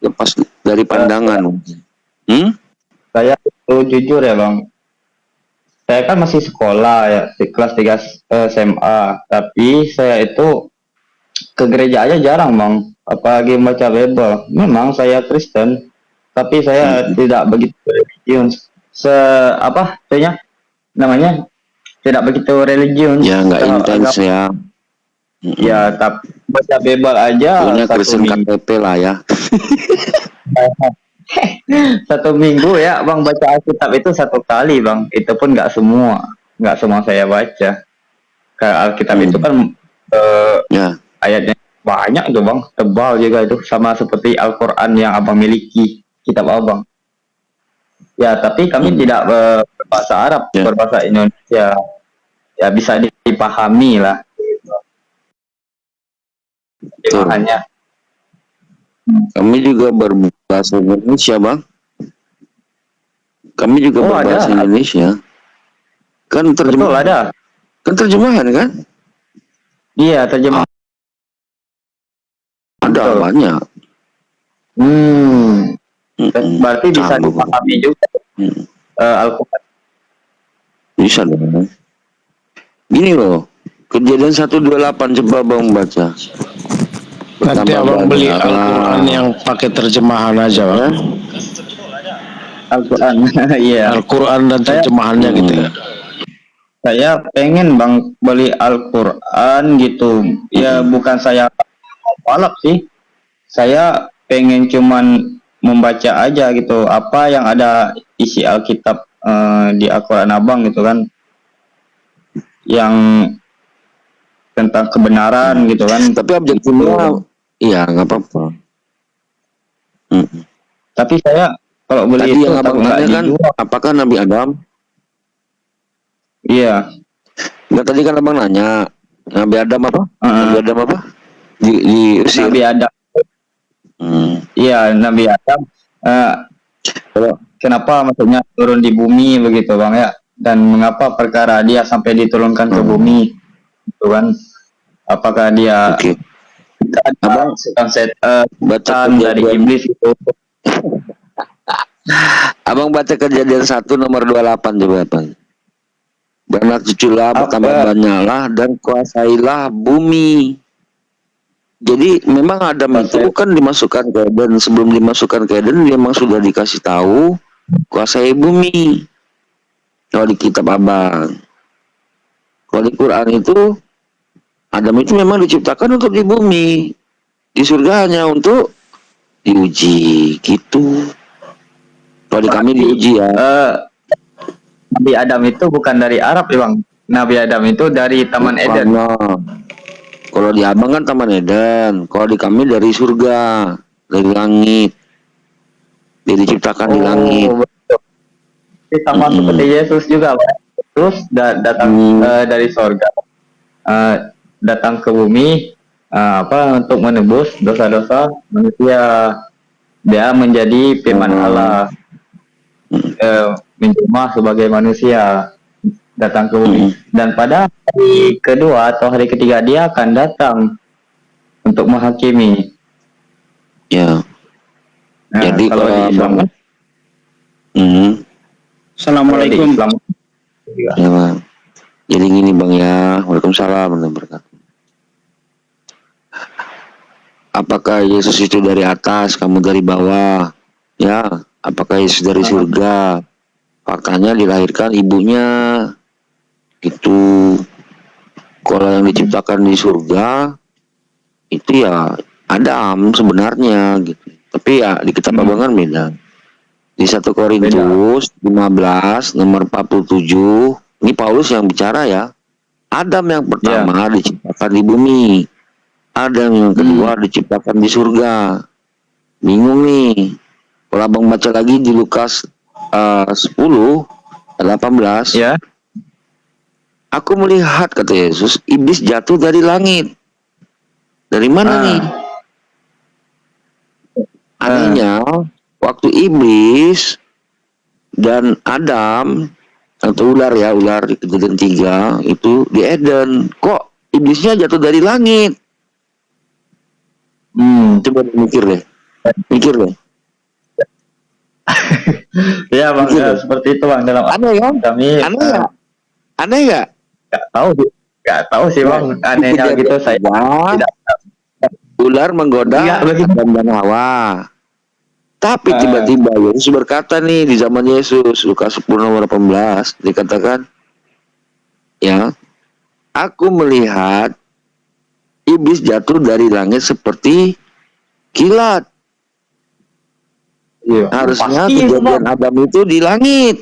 lepas dari pandangan. Saya itu jujur ya Bang, saya kan masih sekolah ya, di kelas 3 SMA, tapi saya itu ke gereja aja jarang Bang, apalagi baca Bible. Memang saya Kristen, tapi saya tidak begitu religius. Apa namanya? Tidak begitu religius. Ya nggak intens ya. Ya, tapi baca Bible aja Punya satu Kristen minggu. KTP lah ya. Satu minggu ya Bang, baca Alkitab itu satu kali Bang. Itu pun nggak semua saya baca. Kayak Alkitab itu kan Ya. ayatnya banyak tuh Bang, tebal juga itu, sama seperti Al-Quran yang Abang miliki, kitab Abang. Ya, tapi kami tidak berbahasa Arab, berbahasa Indonesia. Ya bisa dipahami lah. Makanya kami juga berbahasa Indonesia Bang. Kami juga berbahasa Indonesia. Kan terjemahan. Betul, ada. Kan terjemahan kan? Iya, terjemahan. Ada banyak. Berarti bisa dipahami juga Al-Quran. Bisa dong. Gini loh, Kejadian 128 coba Bang baca. Nanti Abang beli Al-Quran yang pakai terjemahan aja Bang. Al-Quran, iya. Al-Quran dan terjemahannya gitu ya. Saya pengen Bang beli Al-Quran gitu. Ya bukan saya palak sih. Saya pengen cuman membaca aja gitu. Apa yang ada isi Alkitab di Al-Quran Abang gitu kan. Yang tentang kebenaran gitu kan. Tapi objektifnya iya nggak apa-apa. Tapi saya kalau beli tadi itu yang Abang tanya kan apakah Nabi Adam? Iya. Nggak, tadi kan Abang nanya Nabi Adam apa? Nabi Adam apa? Di Nabi Adam. Iya, Nabi Adam. Kenapa maksudnya turun di bumi begitu Bang ya? Dan mengapa perkara dia sampai diturunkan ke bumi? Gitu kan? Apakah dia Abang setan dari iblis itu? Abang baca Kejadian 1 nomor 28 coba Bang. Beranak cuculah, bertambah banyaklah dan kuasailah bumi. Jadi memang Adam itu kan dimasukkan ke Eden. Sebelum dimasukkan ke Eden dia memang sudah dikasih tahu kuasai bumi. Kalau di kitab Abang, kalau di Quran itu Adam itu memang diciptakan untuk di bumi, di surga hanya untuk diuji gitu. Kalau di kami diuji ya. Nabi Adam itu bukan dari Arab ya Bang. Nabi Adam itu dari Taman Eden. Kalau di Abang kan Taman Eden, kalau di kami dari surga, dari langit. Dia diciptakan di langit. Sama seperti Yesus juga Bang. Terus datang dari surga, datang ke bumi untuk menebus dosa-dosa manusia. Dia menjadi firman Allah, menjelma sebagai manusia, datang ke bumi. Dan pada hari kedua atau hari ketiga dia akan datang untuk menghakimi. Ya. Jadi kalau di Islam kan Assalamualaikum. Ya Bang. Jadi gini Bang ya. Waalaikumsalam warahmatullahi wabarakatuh. Apakah Yesus itu dari atas, kamu dari bawah? Ya. Apakah Yesus dari surga? Faktanya dilahirkan ibunya. Gitu. Kalau yang diciptakan di surga itu ya Adam sebenarnya gitu. Tapi ya di kitab Abang kan beda. Di 1 Korintus 15 nomor 47, ini Paulus yang bicara ya. Adam yang pertama diciptakan di bumi. Adam yang kedua diciptakan di surga. Bingung nih. Kalau Abang baca lagi di Lukas 10:18. Ya. Aku melihat, kata Yesus, iblis jatuh dari langit. Dari mana nih? Artinya waktu iblis dan Adam atau ular ya, ular di Kejadian 3 itu di Eden, kok iblisnya jatuh dari langit? Coba mikir deh. Mikir deh. Ya bang, Gitu. ya, seperti itu bang dalam Aneh kan? kami. Aneh nggak? Aneh nggak? Nggak tahu sih bang. Anehnya Kejadian gitu saya juga, tidak. ular menggoda Enggak begitu. Adam dan Hawa. Tapi Ah, tiba-tiba Yesus berkata nih di zaman Yesus, Lukas 10 nomor 18, dikatakan, ya, aku melihat iblis jatuh dari langit seperti kilat. iya. Harusnya Pasti itu bang. kejadian Adam itu di langit.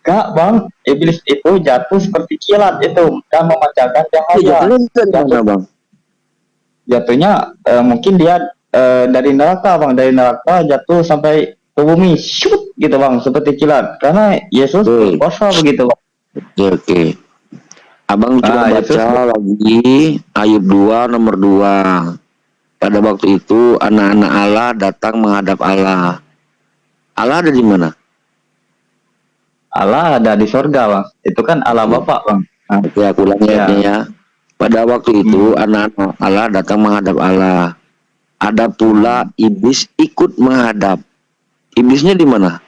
Enggak bang, iblis itu jatuh seperti kilat itu dan memancarkan cahaya. Jatuhnya dari mana, Jatuh Bang? jatuhnya mungkin dia dari neraka bang, dari neraka jatuh sampai ke bumi, shoot gitu bang, seperti kilat. Karena Yesus Oke, berkuasa begitu bang. oke. Abang coba Yesus baca lagi Ayub 2 nomor 2. Pada waktu itu anak-anak Allah datang menghadap Allah. Allah ada di mana? Allah ada di sorga bang, itu kan Allah Bapa bang. Nah, Oke, aku ulangi ya. ayatnya ya. Pada waktu itu anak-anak Allah datang menghadap Allah. Ada pula iblis ikut menghadap. Iblisnya di mana?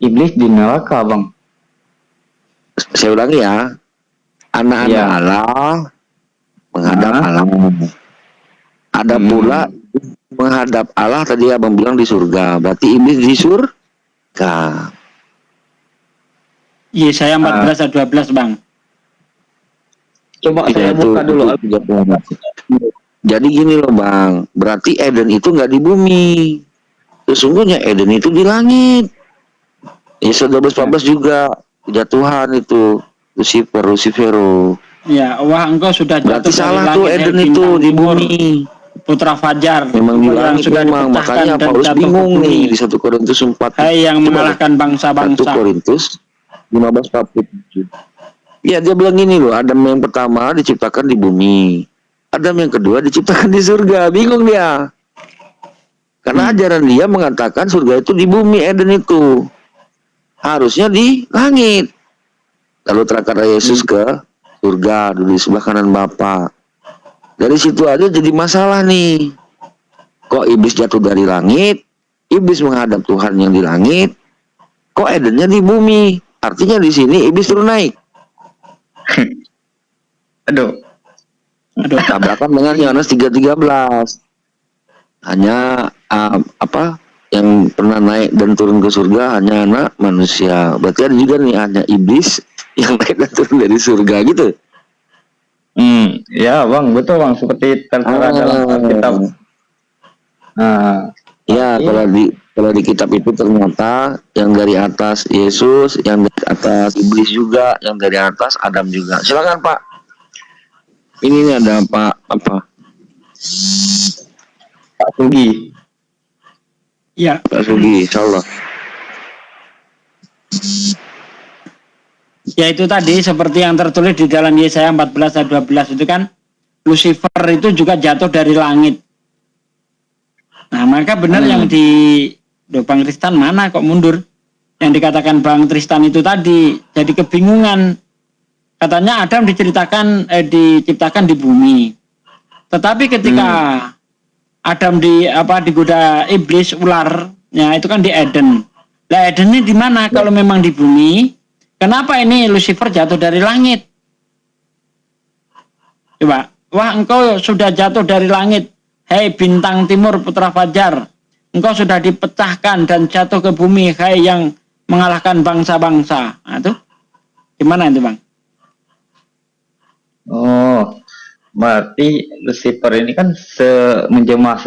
Iblis di neraka bang. Saya ulangi ya. Anak-anak Ya. Allah menghadap Allah. Ada pula menghadap Allah, tadi abang bilang di surga. Berarti iblis di surga. Yesaya 14 ayat 12 bang. Coba Iya, saya buka dulu. Jadi gini loh bang, berarti Eden itu nggak di bumi. Sesungguhnya Eden itu di langit. Yesus 12:14 juga kejatuhan itu Lucifero. Ya, wah engkau sudah Berarti jatuh dari salah langit, tuh hai Eden bintang itu di timur, bumi. putra Fajar, Memang di yang langit sudah memang, dipecahkan makanya dan Paulus jatuh ke bingung bumi. nih di 1 Korintus 4. Hai yang Coba mengalahkan 1 bangsa-bangsa. Korintus 15:47. Ya dia bilang gini loh, Adam yang pertama diciptakan di bumi, Adam yang kedua diciptakan di surga. Bingung dia, karena ajaran dia mengatakan surga itu di bumi, Eden itu harusnya di langit. Lalu terangkat Yesus ke surga, duduk di sebelah kanan Bapa. Dari situ aja jadi masalah nih. Kok iblis jatuh dari langit, iblis menghadap Tuhan yang di langit, kok Edennya di bumi? Artinya di sini iblis turun naik. Aduh. Tabrakan dengan Yohanes 3:13. Hanya apa yang pernah naik dan turun ke surga hanya anak manusia. Berarti ada juga nih hanya iblis yang naik dan turun dari surga gitu. Ya bang, betul bang, seperti tertera dalam kitab. Ya, kalau di kitab itu ternyata yang dari atas Yesus, yang dari atas iblis juga, yang dari atas Adam juga. Silakan Pak. Ini nih ada Pak Sugi. Ya, Pak Sugi, insyaallah. ya itu tadi seperti yang tertulis di dalam Yesaya 14 ayat 12 itu kan, Lucifer itu juga jatuh dari langit. Nah, maka benar yang di Bang Tristan mana kok mundur? Yang dikatakan Bang Tristan itu tadi, jadi kebingungan. Katanya Adam diciptakan di bumi. Tetapi ketika Adam digoda iblis ular, ya itu kan di Eden. Lah Eden ini di mana kalau memang di bumi? Kenapa ini Lucifer jatuh dari langit? Coba, wah engkau sudah jatuh dari langit. Hei bintang timur putra Fajar, engkau sudah dipecahkan dan jatuh ke bumi, hai yang mengalahkan bangsa-bangsa. Nah, itu gimana itu bang? Oh, berarti Lucifer ini kan menjelma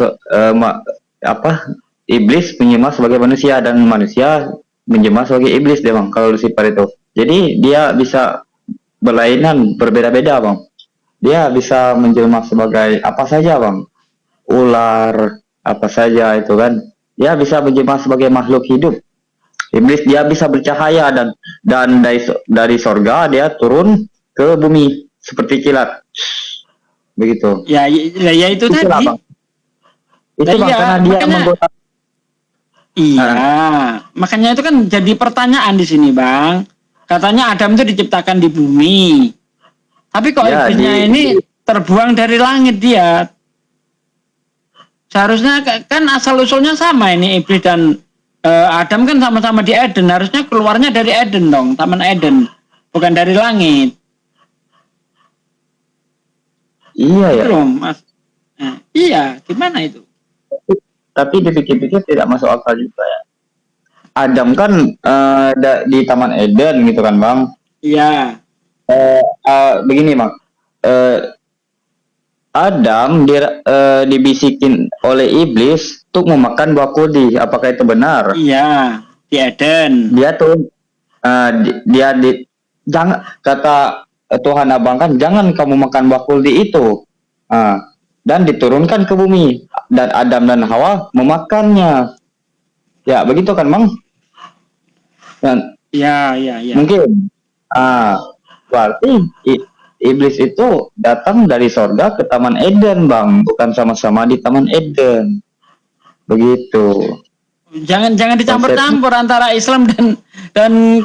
iblis menjelma sebagai manusia dan manusia menjelma sebagai iblis deh bang. Kalau Lucifer itu, jadi dia bisa berlainan, berbeda-beda bang. Dia bisa menjelma sebagai apa saja bang, ular apa saja itu kan. Dia bisa menjelma sebagai makhluk hidup. Iblis dia bisa bercahaya dan dari sorga dia turun ke bumi seperti kilat. Begitu. Ya itu tadi. Bang. Itu bang, karena dia menggoda. Iya, makanya itu kan jadi pertanyaan di sini bang. Katanya Adam itu diciptakan di bumi, tapi kok iblisnya ini terbuang dari langit dia. Seharusnya kan asal-usulnya sama ini, iblis dan Adam kan sama-sama di Eden. Harusnya keluarnya dari Eden dong, Taman Eden. Bukan dari langit. Iya ya. Gitu loh, Mas. Nah, iya, gimana itu? Tapi dipikir-pikir tidak masuk akal juga ya. Adam kan di Taman Eden gitu kan Bang. Iya. Begini Bang. Adam dibisikin oleh iblis untuk memakan buah kuldi. Apakah itu benar? Iya, di Eden. Dia tuh jangan, kata Tuhan Abang kan, jangan kamu makan buah kuldi itu. Dan diturunkan ke bumi, dan Adam dan Hawa memakannya. Ya begitu kan Bang? Dan Iya. mungkin berarti iblis itu datang dari sorga ke Taman Eden Bang, bukan sama-sama di Taman Eden. Begitu. Jangan dicampur-campur antara Islam dan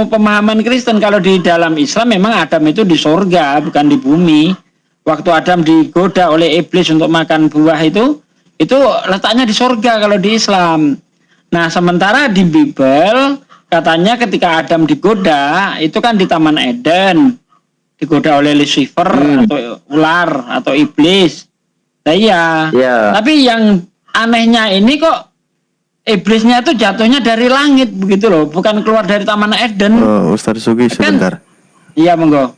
pemahaman Kristen. Kalau di dalam Islam memang Adam itu di sorga, bukan di bumi. Waktu Adam digoda oleh iblis untuk makan buah itu letaknya di sorga kalau di Islam. Nah, sementara di Bible katanya ketika Adam digoda itu kan di Taman Eden, digoda oleh Lucifer atau ular atau iblis. Nah, iya. Tapi yang anehnya ini kok iblisnya itu jatuhnya dari langit begitu loh, bukan keluar dari Taman Eden. Ustaz Sugi sebentar. Iya, monggo.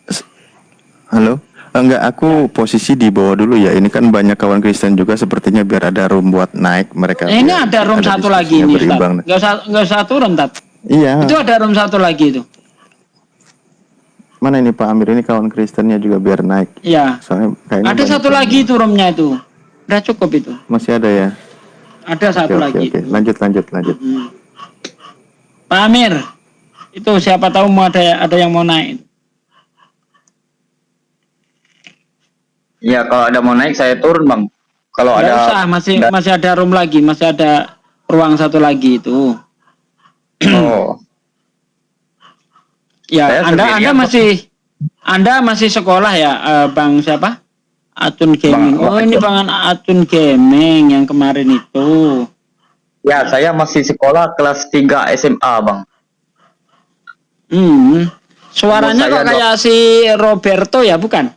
Halo. Enggak, aku posisi di bawah dulu ya. Ini kan banyak kawan Kristen juga, sepertinya biar ada room buat naik mereka. Ini ada room satu lagi ini, Ustaz. Enggak usah turun, Tat. Iya. Itu ada room satu lagi itu. Mana ini Pak Amir, ini kawan Kristennya juga biar naik. Iya. Soalnya kayaknya ada satu lagi itu roomnya itu. Udah cukup itu. Masih ada ya? Ada satu lagi. Oke. Lanjut. Pak Amir, itu siapa tahu mau ada yang mau naik. Ya kalau ada mau naik saya turun Bang. Kalau Nggak ada usah, masih ada room lagi, masih ada ruang satu lagi itu. Oh. Ya, Anda masih sekolah ya, Bang siapa? Atun Gaming. Ini Bang Atun Gaming yang kemarin itu. Ya, saya masih sekolah kelas 3 SMA, Bang. Suaranya kok kayak si Roberto ya, bukan?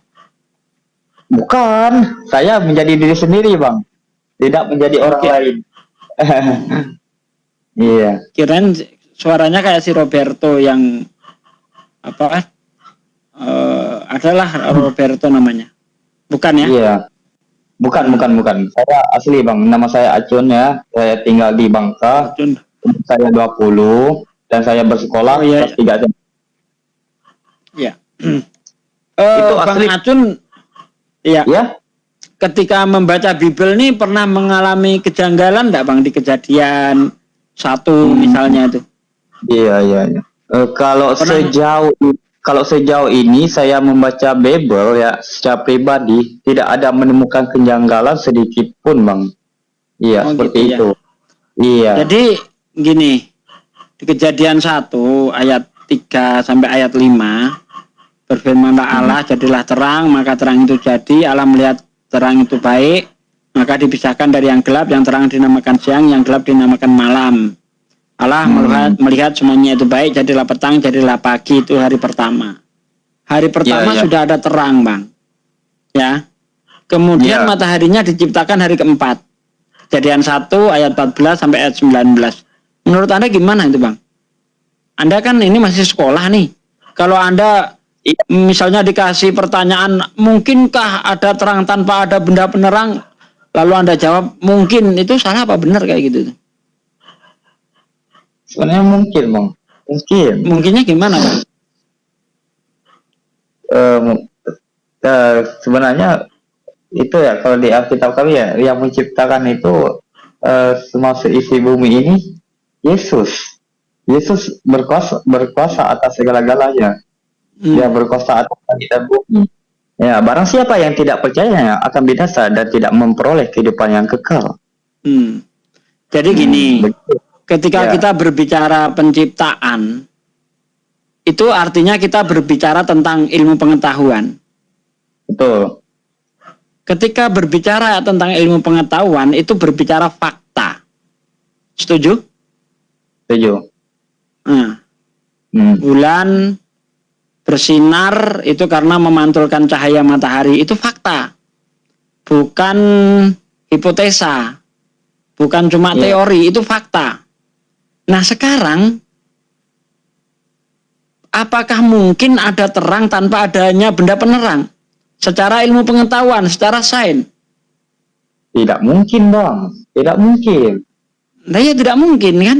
Bukan, saya menjadi diri sendiri, Bang. Tidak menjadi orang lain. Iya. Kirain suaranya kayak si Roberto yang apa? Adalah Roberto namanya. Bukan ya? Iya. Bukan. Saya asli, Bang. Nama saya Acun ya. Saya tinggal di Bangka. Acun. Saya 20 dan saya bersekolah kelas 3 SMA. Iya. Itu Bang asli. Acun, iya. Ya? Ketika membaca Bible nih pernah mengalami kejanggalan enggak Bang di kejadian 1 misalnya itu? Iya. Kalau sejauh ini saya membaca Bible ya secara pribadi tidak ada menemukan kejanggalan sedikit pun, Bang. Iya, seperti gitu, itu. Iya. Jadi gini, di Kejadian 1 ayat 3 sampai ayat 5 berfirmanlah Allah, jadilah terang, maka terang itu jadi. Allah melihat terang itu baik, maka dipisahkan dari yang gelap, yang terang dinamakan siang, yang gelap dinamakan malam. Allah melihat semuanya itu baik, jadilah petang, jadilah pagi, itu hari pertama. Hari pertama sudah ada terang, Bang. Ya. Kemudian mataharinya diciptakan hari keempat. Kejadian 1 ayat 14 sampai ayat 19. Menurut Anda gimana itu, Bang? Anda kan ini masih sekolah nih. Kalau Anda misalnya dikasih pertanyaan, mungkinkah ada terang tanpa ada benda penerang? Lalu Anda jawab, mungkin. Itu salah apa benar kayak gitu? Sebenarnya mungkin, Bang. Mungkinnya gimana, Bang? Sebenarnya itu ya, kalau di Alkitab kami ya, yang menciptakan itu semua isi bumi ini Yesus. Yesus berkuasa atas segala-galanya. Dia berkuasa atas langit dan bumi. Ya, barang siapa yang tidak percaya akan binasa dan tidak memperoleh kehidupan yang kekal. Jadi gini, ketika kita berbicara penciptaan, itu artinya kita berbicara tentang ilmu pengetahuan. Betul. ketika berbicara tentang ilmu pengetahuan itu berbicara fakta. Setuju? Setuju. Nah, bulan bersinar itu karena memantulkan cahaya matahari, itu fakta. Bukan hipotesa. Bukan cuma teori, itu fakta. Nah, sekarang apakah mungkin ada terang tanpa adanya benda penerang? Secara ilmu pengetahuan, secara sains. Tidak mungkin, Bang. Tidak mungkin. Nah, ya tidak mungkin kan?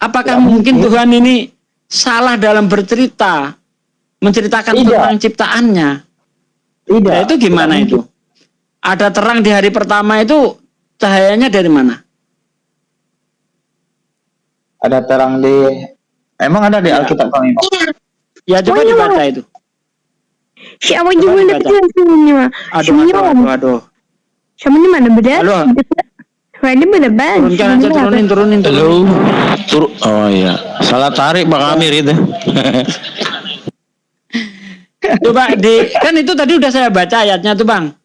Apakah mungkin Tuhan ini salah dalam bercerita, menceritakan tentang ciptaannya? Tidak. Nah, itu gimana itu? Ada terang di hari pertama itu cahayanya dari mana? Ada terang di... Emang ada di Alkitab kami, Bang? Ya coba dibaca itu. Siapa gimana semuanya? Aduh. Sama ini mana beda? Halo. Ini beda banget. Turunkan aja, turunin. Halo. Oh iya. Salah tarik Bang Amir itu. Coba kan itu tadi udah saya baca ayatnya tuh, Bang.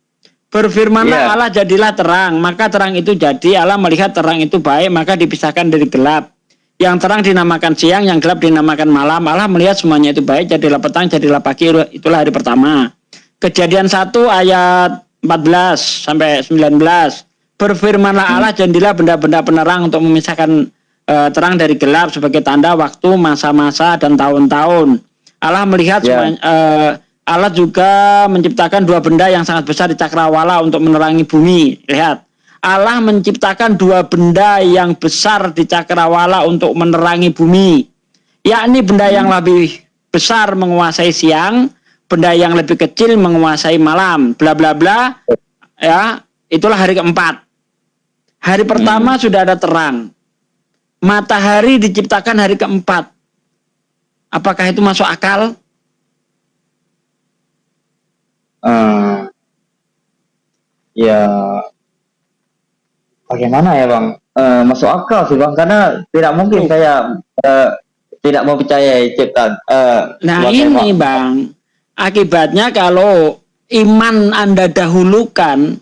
Berfirmanlah Allah, jadilah terang, maka terang itu jadi. Allah melihat terang itu baik, maka dipisahkan dari gelap. Yang terang dinamakan siang, yang gelap dinamakan malam. Allah melihat semuanya itu baik, jadilah petang, jadilah pagi, itulah hari pertama. Kejadian 1 ayat 14 sampai 19. Berfirmanlah Allah, jadilah benda-benda penerang untuk memisahkan terang dari gelap sebagai tanda waktu, masa-masa, dan tahun-tahun. Allah melihat Allah juga menciptakan 2 benda yang sangat besar di cakrawala untuk menerangi bumi. Lihat. Allah menciptakan 2 benda yang besar di cakrawala untuk menerangi bumi, yakni benda yang lebih besar menguasai siang, benda yang lebih kecil menguasai malam, bla bla bla. Ya, itulah hari keempat. Hari pertama sudah ada terang. Matahari diciptakan hari keempat. Apakah itu masuk akal? Ya, bagaimana ya, Bang? Masuk akal sih, Bang, karena tidak mungkin saya tidak mau percaya ciptaan. Nah ini, Bang, akibatnya kalau iman Anda dahulukan,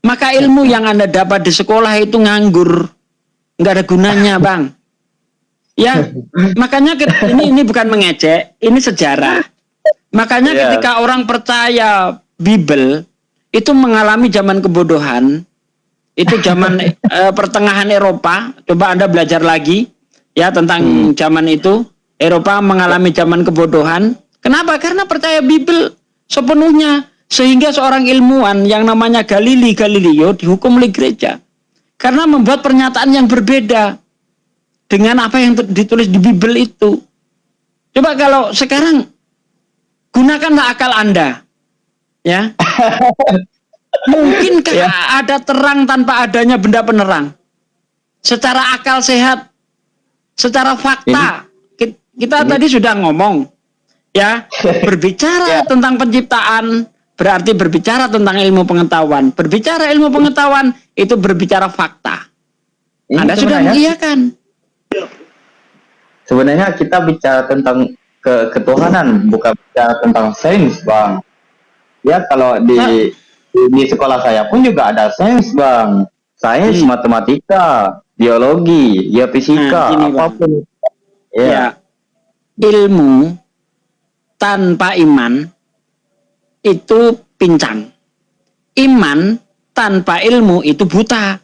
maka ilmu yang Anda dapat di sekolah itu nganggur, nggak ada gunanya, Bang. Ya, makanya ini bukan mengejek, ini sejarah. Makanya ketika orang percaya Bible itu mengalami zaman kebodohan, itu zaman pertengahan Eropa. Coba Anda belajar lagi ya tentang zaman itu. Eropa mengalami zaman kebodohan. Kenapa? Karena percaya Bible sepenuhnya, sehingga seorang ilmuwan yang namanya Galileo dihukum oleh gereja karena membuat pernyataan yang berbeda dengan apa yang ditulis di Bible itu. Coba kalau sekarang gunakanlah akal Anda, ya. Mungkinkah ada terang tanpa adanya benda penerang? Secara akal sehat, secara fakta, kita tadi sudah ngomong, ya, berbicara tentang penciptaan berarti berbicara tentang ilmu pengetahuan. Berbicara ilmu pengetahuan itu berbicara fakta. Anda sudah mengiyakan. Sebenarnya kita bicara tentang ketuhanan, bukan bicara tentang sains, Bang. Ya, kalau di sekolah saya pun juga ada sains, Bang. Sains, matematika, biologi, ya fisika, apapun. Ya. Ilmu tanpa iman itu pincang. Iman tanpa ilmu itu buta.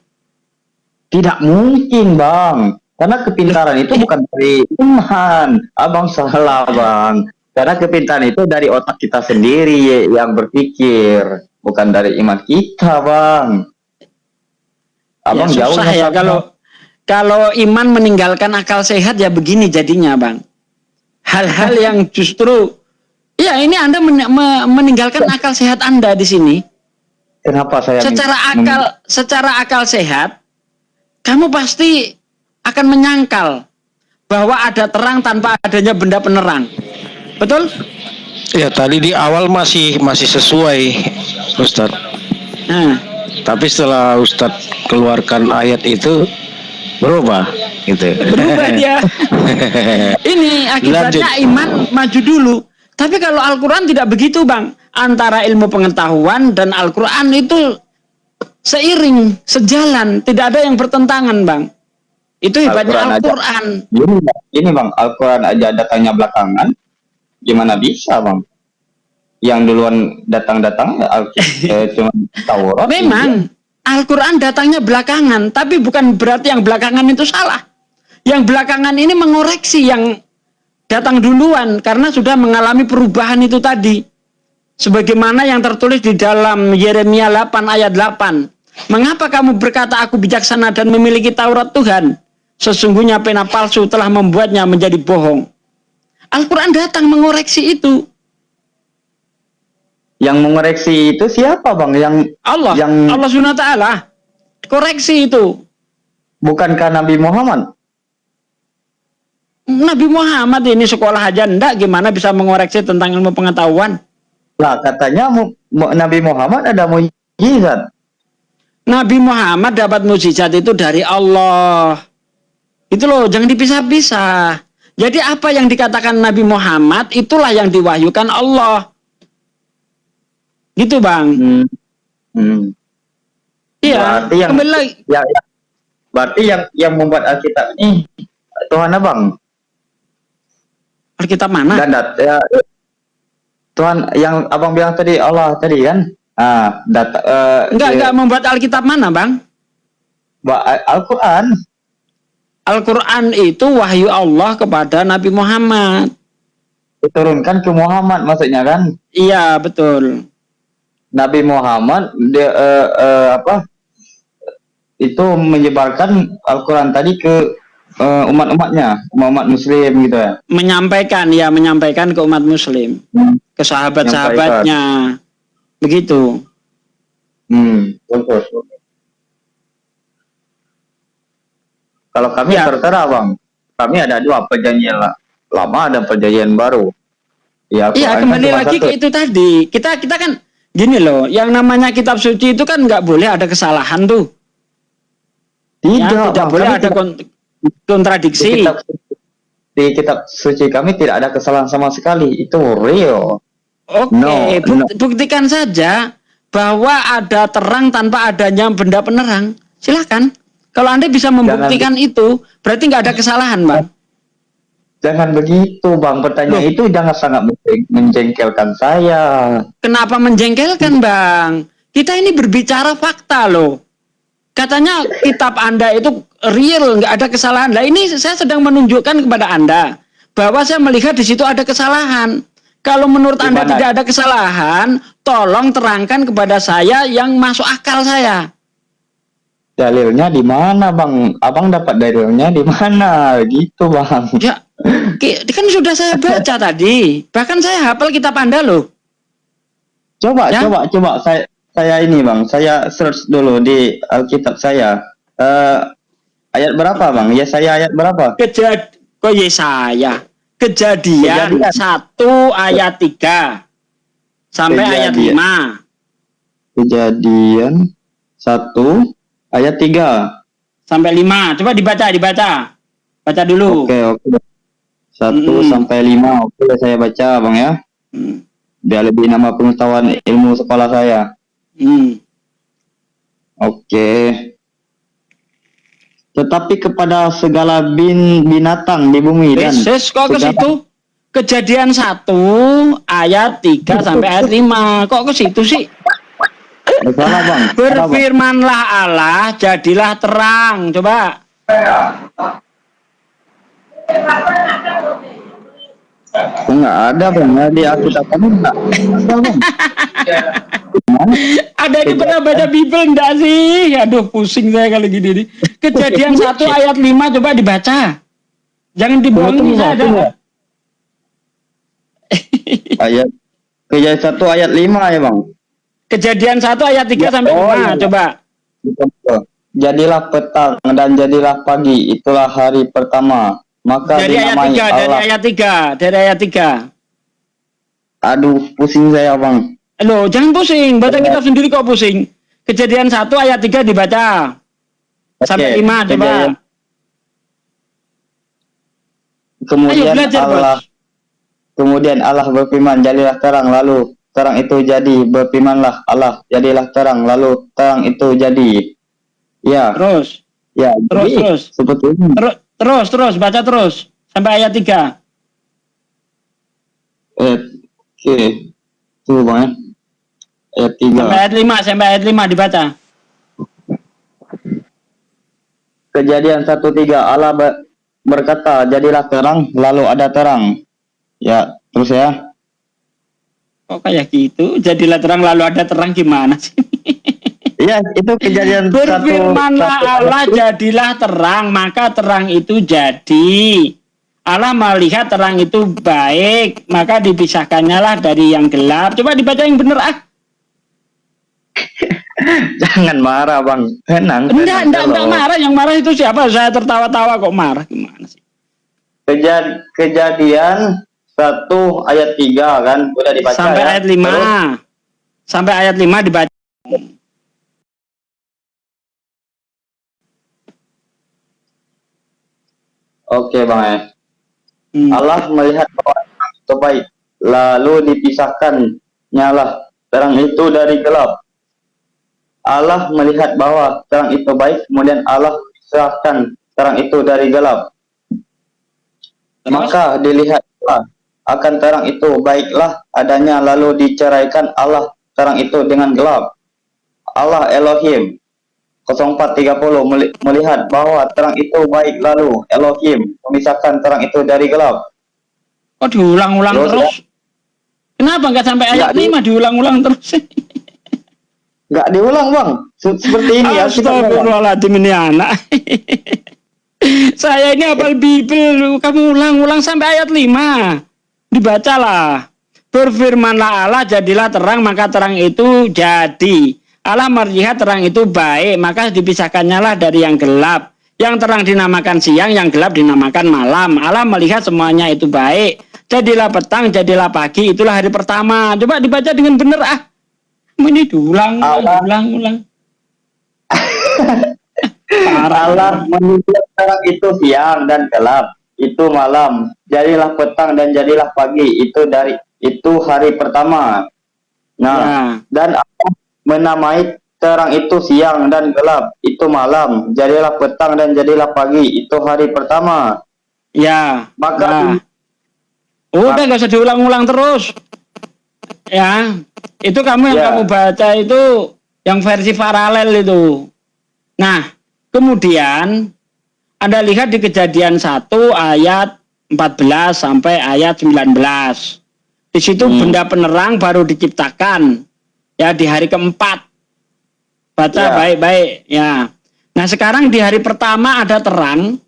Tidak mungkin, Bang. Karena kepintaran itu bukan dari iman. Abang salah, Bang. Karena kepintaran itu dari otak kita sendiri yang berpikir, bukan dari iman kita, Bang. Abang ya, jauh susah ya kalau iman meninggalkan akal sehat ya begini jadinya, Bang. Hal-hal yang justru ya ini Anda meninggalkan akal sehat Anda di sini. Kenapa saya secara akal sehat kamu pasti akan menyangkal bahwa ada terang tanpa adanya benda penerang. Betul? Ya, tadi di awal masih sesuai, Ustadz. Tapi setelah Ustadz keluarkan ayat itu berubah gitu. Berubah dia. Ini akibatnya iman maju dulu. Tapi kalau Al-Quran tidak begitu, Bang. antara ilmu pengetahuan dan Al-Quran itu seiring, sejalan, tidak ada yang bertentangan, Bang. Itu hebatnya Al-Quran. Ini Bang, Al-Quran aja datangnya belakangan, gimana bisa Bang? Yang duluan datang cuma Taurat. Memang Al-Quran datangnya belakangan, tapi bukan berarti yang belakangan itu salah. Yang belakangan ini mengoreksi yang datang duluan karena sudah mengalami perubahan itu tadi. Sebagaimana yang tertulis di dalam Yeremia 8 ayat 8. Mengapa kamu berkata aku bijaksana dan memiliki Taurat Tuhan? Sesungguhnya pena palsu telah membuatnya menjadi bohong. Al-Quran datang mengoreksi itu. Yang mengoreksi itu siapa Bang? Allah SWT koreksi itu. Bukankah Nabi Muhammad? Nabi Muhammad ini sekolah aja enggak, gimana bisa mengoreksi tentang ilmu pengetahuan? Lah katanya Nabi Muhammad ada mukjizat. Nabi Muhammad dapat mukjizat itu dari Allah. Itu loh, jangan dipisah-pisah. Jadi apa yang dikatakan Nabi Muhammad itulah yang diwahyukan Allah. Gitu Bang. Iya. Berarti yang membuat Alkitab ini Tuhan Abang. Alkitab mana? Tuhan yang Abang bilang tadi, Allah tadi kan? Enggak membuat Alkitab mana Bang? Al-Quran. Al-Quran itu wahyu Allah kepada Nabi Muhammad. Diturunkan ke Muhammad maksudnya kan? Iya betul. Nabi Muhammad dia itu menyebarkan Al-Quran tadi ke umat Muslim gitu ya. Menyampaikan ke umat Muslim, ke sahabat-sahabatnya, begitu. Betul. Kalau kami tertera Bang, kami ada 2 perjanjian lama dan perjanjian baru. Iya kembali lagi ke itu tadi. Kita kan gini loh, yang namanya kitab suci itu kan nggak boleh ada kesalahan tuh. Tidak boleh ada kontradiksi. Di kitab suci kami tidak ada kesalahan sama sekali. Itu real. Oke, buktikan saja bahwa ada terang tanpa adanya benda penerang. Silakan. Kalau Anda bisa membuktikan itu, berarti nggak ada kesalahan, Bang. Jangan begitu, Bang. Pertanyaan itu jangan sangat menjengkelkan saya. Kenapa menjengkelkan, Bang? Kita ini berbicara fakta loh. Katanya kitab Anda itu real, nggak ada kesalahan. Nah ini saya sedang menunjukkan kepada Anda bahwa saya melihat di situ ada kesalahan. Kalau menurut Anda tidak ada kesalahan, tolong terangkan kepada saya yang masuk akal saya. Dalilnya di mana, Bang? Abang dapat dalilnya di mana? Gitu, Bang. Ya, kan sudah saya baca tadi. Bahkan saya hafal kitab Anda loh. Coba saya ini, Bang. Saya search dulu di Alkitab saya. Ayat berapa, Bang? Ya saya ayat berapa? Kejadian 1 ayat 3 sampai ayat 5. Kejadian 1 ayat 3 sampai 5. Coba dibaca. Baca dulu. Oke. 1 sampai 5. Oke, saya baca, Bang ya. Biar lebih nama pengetahuan ilmu sekolah saya. Oke. Tetapi kepada segala binatang di bumi dan kok ke situ? Kejadian 1 ayat 3 sampai ayat 5. Kok ke situ sih? Salah, Bang. Berfirmanlah Allah, jadilah terang. Coba. Enggak ada, Bang. Di Alkitab kamu enggak ada, Bang. Ada yang pernah baca Bible enggak sih? Aduh, pusing saya kalau gini nih. Kejadian 1 ayat 5 coba dibaca. Jangan dibohongi saja. Kejadian 1 ayat 5 ya, Bang. Kejadian 1 ayat 3 sampai 5 coba. Jadilah petang dan jadilah pagi, itulah hari pertama. Maka dinamai Allah. Dari ayat 3. Aduh, pusing saya, Bang. Loh, jangan pusing. Baca kitab sendiri kok pusing. Kejadian 1 ayat 3 dibaca. Sampai 5 coba. Kemudian Allah berfirman, jadilah terang, lalu terang itu jadi. Berfirmanlah Allah, jadilah terang, lalu terang itu jadi. Ya, Terus, ya. terus, Jadi terus. seperti ini. Terus, baca terus. Sampai ayat 3. Oke, tuh bang. Ayat 3. Sampai ayat 5 dibaca. Kejadian 1:3, Allah berkata, jadilah terang, lalu ada terang. Ya, terus ya. Kok kayak gitu? Jadilah terang lalu ada terang gimana sih? Iya, itu kejadian Berfirmanlah Allah, jadilah terang, maka terang itu jadi. Allah melihat terang itu baik, maka dipisahkannya lah dari yang gelap. Coba dibaca yang benar ah. Jangan marah bang, tenang. Enggak marah. Yang marah itu siapa? Saya tertawa-tawa kok marah, gimana sih? Kejadian 1 ayat 3 kan, udah dibaca Sampai ya. ayat 5. Terus, Sampai ayat 5 dibaca. oke bang ya. Hmm. Allah melihat bahwa terang itu baik, lalu dipisahkan nyala terang itu dari gelap. Allah melihat bahwa terang itu baik, kemudian Allah pisahkan terang itu dari gelap. Terus? Maka dilihat akan terang itu baiklah adanya, lalu diceraikan Allah terang itu dengan gelap. Allah Elohim 04:30 melihat bahwa terang itu baik, lalu Elohim memisahkan terang itu dari gelap. Kok diulang-ulang Terus, terus? Kenapa nggak sampai ayat Nggak 5 diulang-ulang terus? Nggak diulang bang, seperti ini ya. Astagfirullahaladzim, ini anak. Saya ini hafal Bible, kamu ulang-ulang sampai ayat 5. Dibacalah. Berfirmanlah Allah, jadilah terang, maka terang itu jadi. Allah melihat terang itu baik, maka dipisahkannya lah dari yang gelap. Yang terang dinamakan siang, yang gelap dinamakan malam. Allah melihat semuanya itu baik. Jadilah petang, jadilah pagi, itulah hari pertama. Coba dibaca dengan benar ah. Ini diulang-ulang. Allah menunjuk terang itu siang dan gelap, itu malam. Jadilah petang dan jadilah pagi, itu hari pertama. Nah, Ya. dan Allah menamai terang itu siang dan gelap, itu malam. Jadilah petang dan jadilah pagi, itu hari pertama. Ya. Maka Udah nggak usah diulang-ulang terus. Ya, itu kamu yang Ya. kamu baca itu yang versi paralel itu. Nah, kemudian Anda lihat di Kejadian 1 ayat 14 sampai ayat 19. Di situ benda penerang baru diciptakan ya di hari keempat. Baca Ya. baik-baik ya. Nah, sekarang di hari pertama ada terang,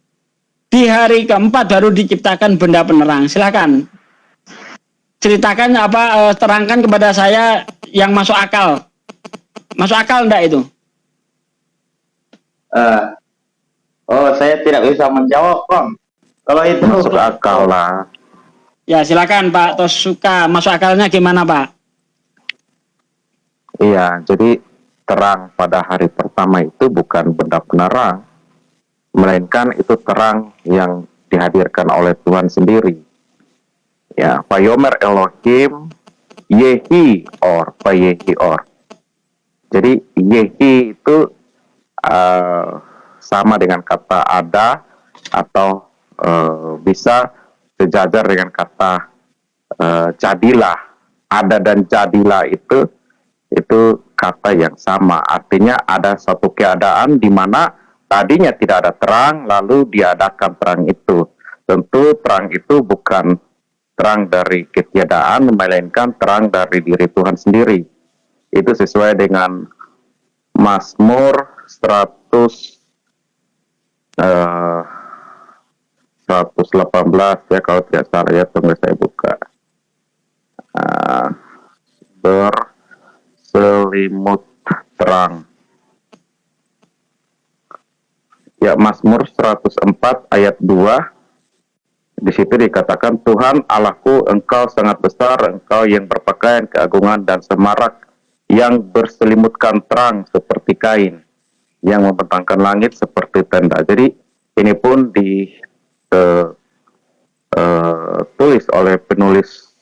di hari keempat baru diciptakan benda penerang. Silakan. Ceritakan terangkan kepada saya yang masuk akal. Masuk akal enggak itu? saya tidak bisa menjawab, Bang. Kalau itu Masuk akal lah. Ya, silakan Pak Tosuka. Masuk akalnya gimana, Pak? Iya, jadi terang pada hari pertama itu bukan benda penerang, melainkan itu terang yang dihadirkan oleh Tuhan sendiri. Ya, Vayomer Elohim Yehi Or, Vayehi Or. Jadi Yehi itu sama dengan kata ada atau bisa sejajar dengan kata jadilah. Ada dan jadilah itu kata yang sama. Artinya ada suatu keadaan di mana tadinya tidak ada terang, lalu diadakan terang itu. Tentu terang itu bukan terang dari ketiadaan, melainkan terang dari diri Tuhan sendiri. Itu sesuai dengan Mazmur 118 ya, kalau tidak salah ya, tunggu saya buka. Berselimut terang. Ya, Mazmur 104 ayat 2. Di situ dikatakan, Tuhan Allahku, Engkau sangat besar, Engkau yang berpakaian keagungan dan semarak, yang berselimutkan terang seperti kain, yang membentangkan langit seperti tenda. Jadi ini pun ditulis oleh penulis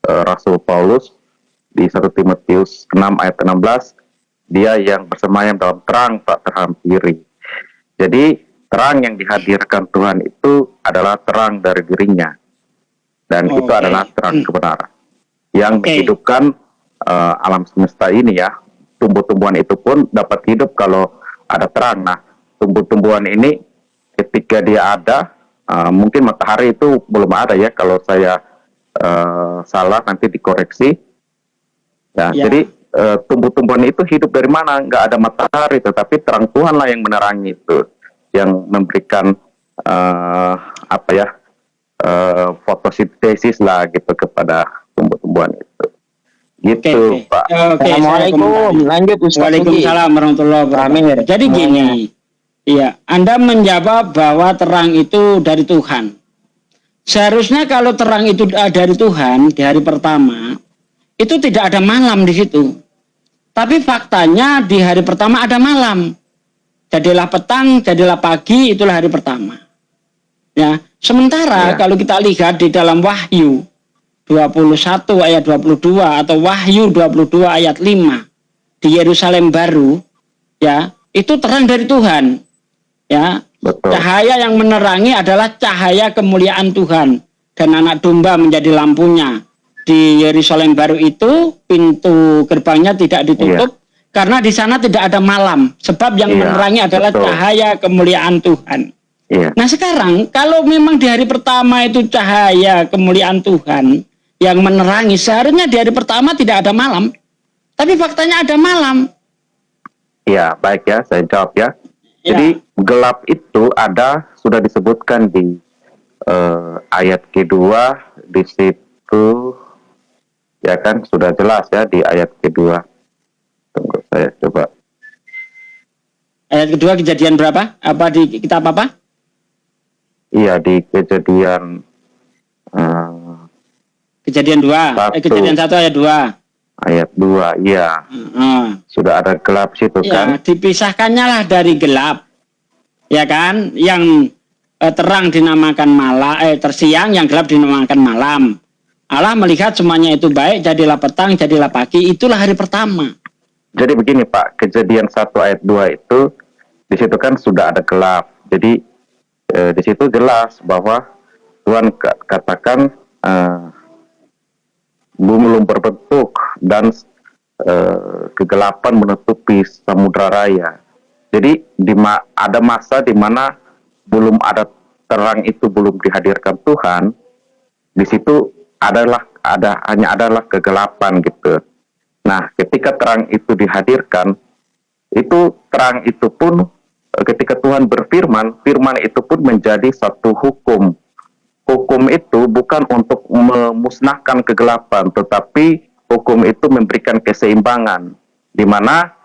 Rasul Paulus di 1 Timotius 6 ayat 16, dia yang bersemayam dalam terang tak terhampiri. Jadi terang yang dihadirkan Tuhan itu adalah terang dari dirinya, dan itu adalah terang kebenaran yang menghidupkan alam semesta ini ya. Tumbuh-tumbuhan itu pun dapat hidup kalau ada terang. Nah, tumbuh-tumbuhan ini ketika dia ada, mungkin matahari itu belum ada ya, kalau saya salah nanti dikoreksi. Ya. Jadi tumbuh-tumbuhan itu hidup dari mana? Nggak ada matahari, tetapi terang Tuhan lah yang menerangi itu, yang memberikan fotosintesis lah gitu kepada tumbuh-tumbuhan itu. Gitu, Pak. Assalamualaikum. Lanjut Ustaz. Waalaikumsalam warahmatullahi wabarakatuh. Jadi gini, iya, Anda menjawab bahwa terang itu dari Tuhan. Seharusnya kalau terang itu dari Tuhan di hari pertama, itu tidak ada malam di situ. Tapi faktanya di hari pertama ada malam. Jadilah petang, jadilah pagi, itulah hari pertama. Ya, sementara kalau kita lihat di dalam Wahyu 21 ayat 22 atau Wahyu 22 ayat 5 di Yerusalem baru, ya, itu terang dari Tuhan. Ya, betul. Cahaya yang menerangi adalah cahaya kemuliaan Tuhan, dan anak domba menjadi lampunya. Di Yerusalem baru itu pintu gerbangnya tidak ditutup karena di sana tidak ada malam, sebab yang menerangi adalah cahaya kemuliaan Tuhan. Nah sekarang kalau memang di hari pertama itu cahaya kemuliaan Tuhan yang menerangi, seharusnya di hari pertama tidak ada malam, tapi faktanya ada malam. Ya, baik ya, saya jawab ya. Jadi gelap itu sudah disebutkan di ayat kedua di situ, ya kan, sudah jelas ya di ayat kedua. Tunggu saya coba. Ayat kedua Kejadian berapa? Apa di kitab apa? Iya, di Kejadian Kejadian 2. Kejadian 1 ayat 2. Ayat 2, iya. Sudah ada gelap situ kan? Dipisahkannya lah dari gelap. Ya kan? Yang terang dinamakan tersiang, yang gelap dinamakan malam. Allah melihat semuanya itu baik, jadilah petang, jadilah pagi, itulah hari pertama. Jadi begini Pak, Kejadian 1 ayat 2 itu di situ kan sudah ada gelap. Jadi di situ jelas bahwa Tuhan katakan bumi belum berbentuk dan kegelapan menutupi samudra raya. Jadi ada masa di mana belum ada terang, itu belum dihadirkan Tuhan. Di situ hanya adalah kegelapan gitu. Nah, ketika terang itu dihadirkan, itu terang itu pun ketika Tuhan berfirman, firman itu pun menjadi satu hukum. Hukum itu bukan untuk memusnahkan kegelapan, tetapi hukum itu memberikan keseimbangan, di mana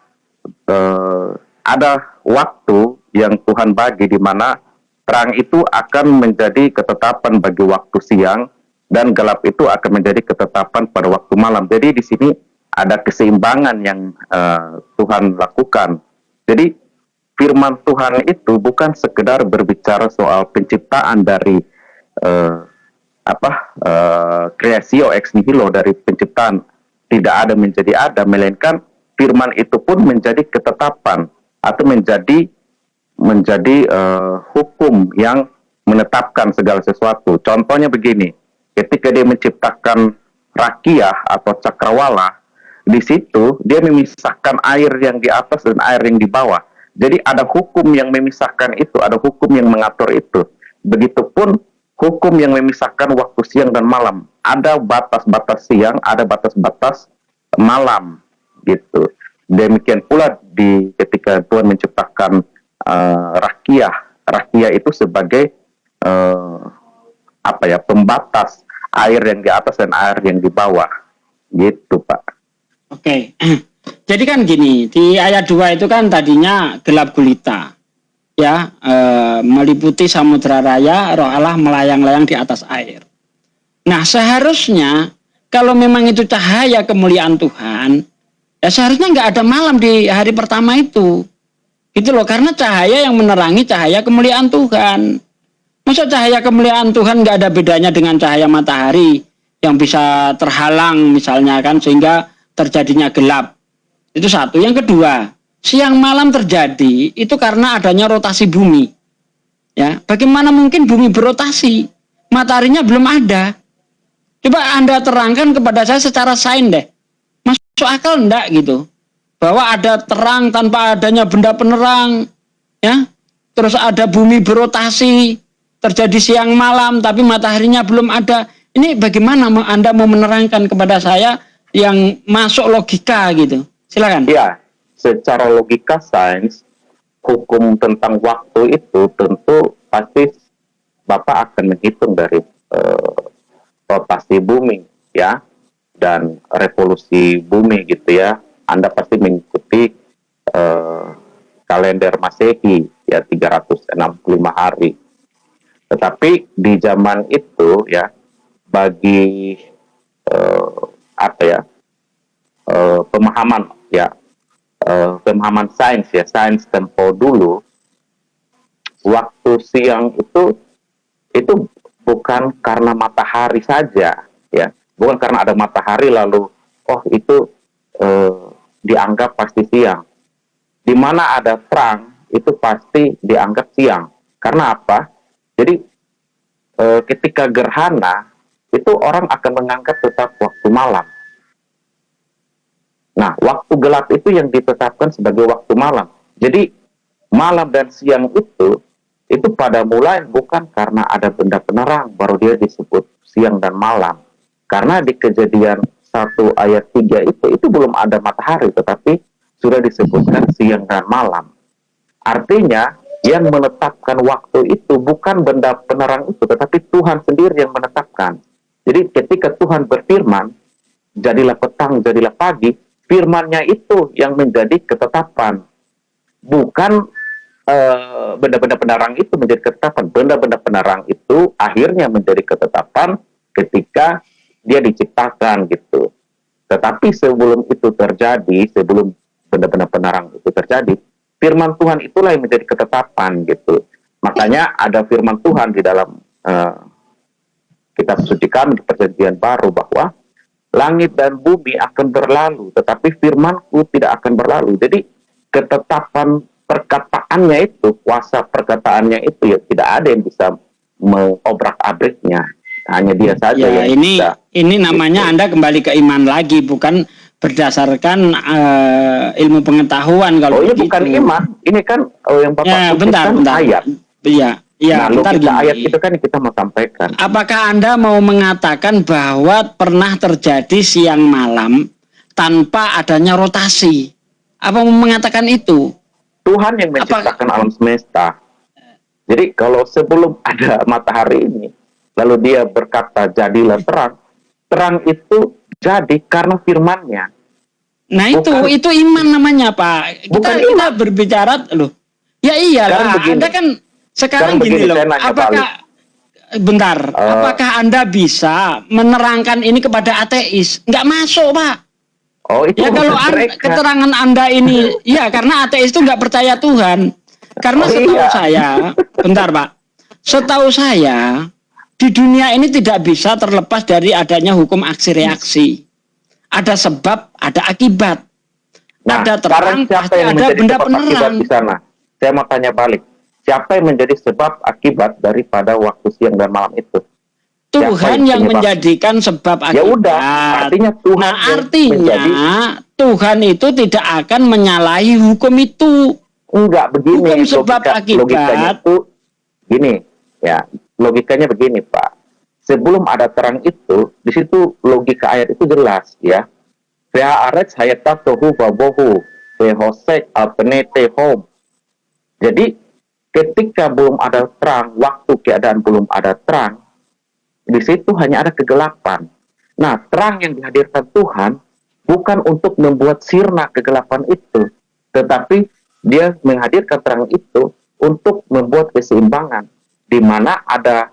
ada waktu yang Tuhan bagi, di mana terang itu akan menjadi ketetapan bagi waktu siang, dan gelap itu akan menjadi ketetapan pada waktu malam. Jadi di sini ada keseimbangan yang Tuhan lakukan. Jadi firman Tuhan itu bukan sekedar berbicara soal penciptaan dari creatio ex nihilo, dari penciptaan tidak ada menjadi ada, melainkan firman itu pun menjadi ketetapan atau menjadi hukum yang menetapkan segala sesuatu. Contohnya begini, ketika dia menciptakan rakyah atau cakrawala, di situ dia memisahkan air yang di atas dan air yang di bawah. Jadi ada hukum yang memisahkan itu, ada hukum yang mengatur itu. Begitupun hukum yang memisahkan waktu siang dan malam. Ada batas-batas siang, ada batas-batas malam, gitu. Demikian pula ketika Tuhan menciptakan rakyah itu sebagai pembatas air yang di atas dan air yang di bawah, gitu Pak. Oke. Jadi kan gini, di ayat 2 itu kan tadinya gelap gulita. Ya, meliputi samudra raya, roh Allah melayang-layang di atas air. Nah, seharusnya kalau memang itu cahaya kemuliaan Tuhan, ya seharusnya nggak ada malam di hari pertama itu. Gitu loh, karena cahaya yang menerangi cahaya kemuliaan Tuhan. Masa cahaya kemuliaan Tuhan nggak ada bedanya dengan cahaya matahari yang bisa terhalang misalnya kan, sehingga terjadinya gelap. Itu satu. Yang kedua, siang malam terjadi itu karena adanya rotasi bumi. Ya, bagaimana mungkin bumi berotasi? Mataharinya belum ada. Coba Anda terangkan kepada saya secara sains deh. Masuk akal enggak gitu? Bahwa ada terang tanpa adanya benda penerang, ya. Terus ada bumi berotasi, terjadi siang malam tapi mataharinya belum ada. Ini bagaimana Anda mau menerangkan kepada saya yang masuk logika gitu? Silakan. Ya, secara logika sains, hukum tentang waktu itu tentu pasti Bapak akan menghitung dari rotasi bumi, ya, dan revolusi bumi gitu ya. Anda pasti mengikuti kalender Masehi, ya, 365 hari. Tetapi di zaman itu, ya, bagi pemahaman, ya, pemahaman sains, ya, sains tempo dulu, waktu siang itu bukan karena matahari saja, ya, bukan karena ada matahari lalu itu dianggap pasti siang. Di mana ada terang itu pasti dianggap siang. Karena apa? Jadi ketika gerhana itu orang akan menganggap tetap waktu malam. Nah, waktu gelap itu yang ditetapkan sebagai waktu malam. Jadi malam dan siang itu pada mulai bukan karena ada benda penerang baru dia disebut siang dan malam. Karena di Kejadian 1 ayat 3 itu belum ada matahari, tetapi sudah disebutkan siang dan malam. Artinya yang menetapkan waktu itu bukan benda penerang itu, tetapi Tuhan sendiri yang menetapkan. Jadi ketika Tuhan berfirman, jadilah petang, jadilah pagi, firman-Nya itu yang menjadi ketetapan. Bukan benda-benda penerang itu menjadi ketetapan. Benda-benda penerang itu akhirnya menjadi ketetapan ketika dia diciptakan gitu. Tetapi sebelum itu terjadi, sebelum benda-benda penerang itu terjadi, firman Tuhan itulah yang menjadi ketetapan gitu. Makanya ada firman Tuhan di dalam kitab suci kami di Perjanjian Baru bahwa langit dan bumi akan berlalu, tetapi firman-Ku tidak akan berlalu. Jadi ketetapan perkataannya itu, kuasa perkataannya itu, ya tidak ada yang bisa mengobrak-abriknya. Hanya dia saja ya, yang bisa. Ini namanya gitu. Anda kembali ke iman lagi, bukan berdasarkan ilmu pengetahuan. Kalau ini begitu. bukan iman, ini kan yang Bapak Ya, bentar. ayat. Iya, bentar logika gini. ayat itu kan kita mau sampaikan. Apakah Anda mau mengatakan bahwa pernah terjadi siang malam tanpa adanya rotasi? Apa mau mengatakan itu? Tuhan yang menciptakan alam semesta. Jadi kalau sebelum ada matahari ini, lalu dia berkata jadilah terang, terang itu jadi karena firman-Nya. Nah, itu iman namanya, Pak. Kita berbicara loh. Ya iyalah, Anda kan sekarang gini loh. Apakah Anda bisa menerangkan ini kepada ateis? Nggak masuk, Pak. Itu ya kalau keterangan Anda ini, ya karena ateis itu nggak percaya Tuhan. Karena setahu saya, bentar Pak, setahu saya di dunia ini tidak bisa terlepas dari adanya hukum aksi reaksi. Ada sebab, ada akibat. Nah, ada terang, pasti ada benda penerang. Di sana. Saya mau tanya balik, siapa yang menjadi sebab akibat daripada waktu siang dan malam itu? Tuhan yang menjadikan sebab akibat. Ya udah, artinya Tuhan. Nah, artinya Tuhan itu tidak akan menyalahi hukum itu. Enggak begini. Hukum sebab akibat. Logikanya itu gini, ya. Logikanya begini, Pak. Sebelum ada terang itu, di situ logika ayat itu jelas, ya. Ve'aretz hayatat tohu babohu, ve'hosek alpenete hom. Jadi, ketika belum ada terang, waktu keadaan belum ada terang, di situ hanya ada kegelapan. Nah, terang yang dihadirkan Tuhan bukan untuk membuat sirna kegelapan itu, tetapi dia menghadirkan terang itu untuk membuat keseimbangan, di mana ada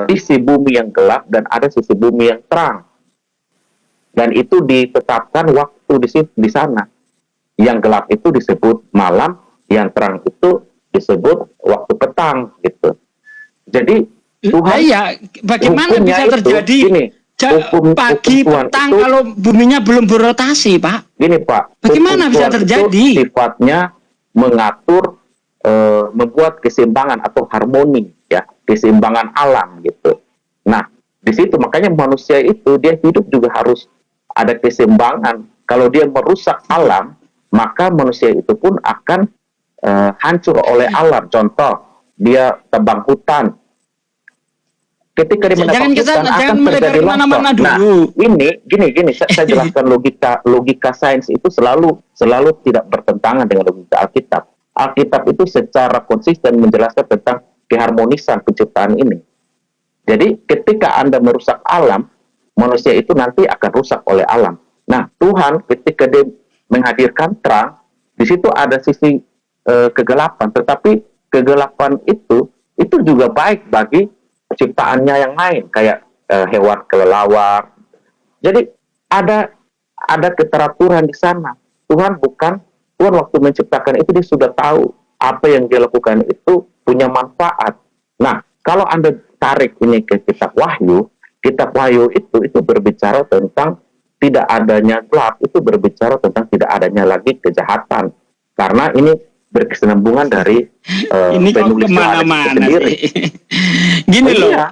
sisi bumi yang gelap dan ada sisi bumi yang terang. Dan itu ditetapkan waktu di sana. Yang gelap itu disebut malam, yang terang itu disebut waktu petang, gitu. Jadi Tuhan, bagaimana bisa terjadi? Pagi Tuhan petang itu- kalau buminya belum berotasi, Pak. Gini Pak, Bagaimana hukum bisa Tuhan itu terjadi? sifatnya mengatur, membuat keseimbangan atau harmoni, ya, keseimbangan alam gitu. Nah, di situ makanya manusia itu dia hidup juga harus ada keseimbangan. Kalau dia merusak alam, maka manusia itu pun akan hancur oleh alam. Contoh, dia tebang hutan. Ketika dia menebang hutan akan melebar terjadi kemana-mana longsor. Nah, dulu. gini, saya jelaskan logika sains itu selalu tidak bertentangan dengan logika Alkitab. Alkitab itu secara konsisten menjelaskan tentang keharmonisan penciptaan ini. Jadi ketika Anda merusak alam, manusia itu nanti akan rusak oleh alam. Nah, Tuhan ketika dia menghadirkan terang, di situ ada sisi kegelapan, tetapi kegelapan itu juga baik bagi ciptaannya yang lain, kayak hewan kelelawar. Jadi ada keteraturan di sana. Tuhan waktu menciptakan itu dia sudah tahu apa yang dia lakukan itu punya manfaat. Nah, kalau Anda tarik ini ke kitab Wahyu itu berbicara tentang tidak adanya gelap, itu berbicara tentang tidak adanya lagi kejahatan. Karena ini berkesinambungan dari Ini kok penulis Yohanes itu kemana-mana sendiri. sih. Gini loh, Iya.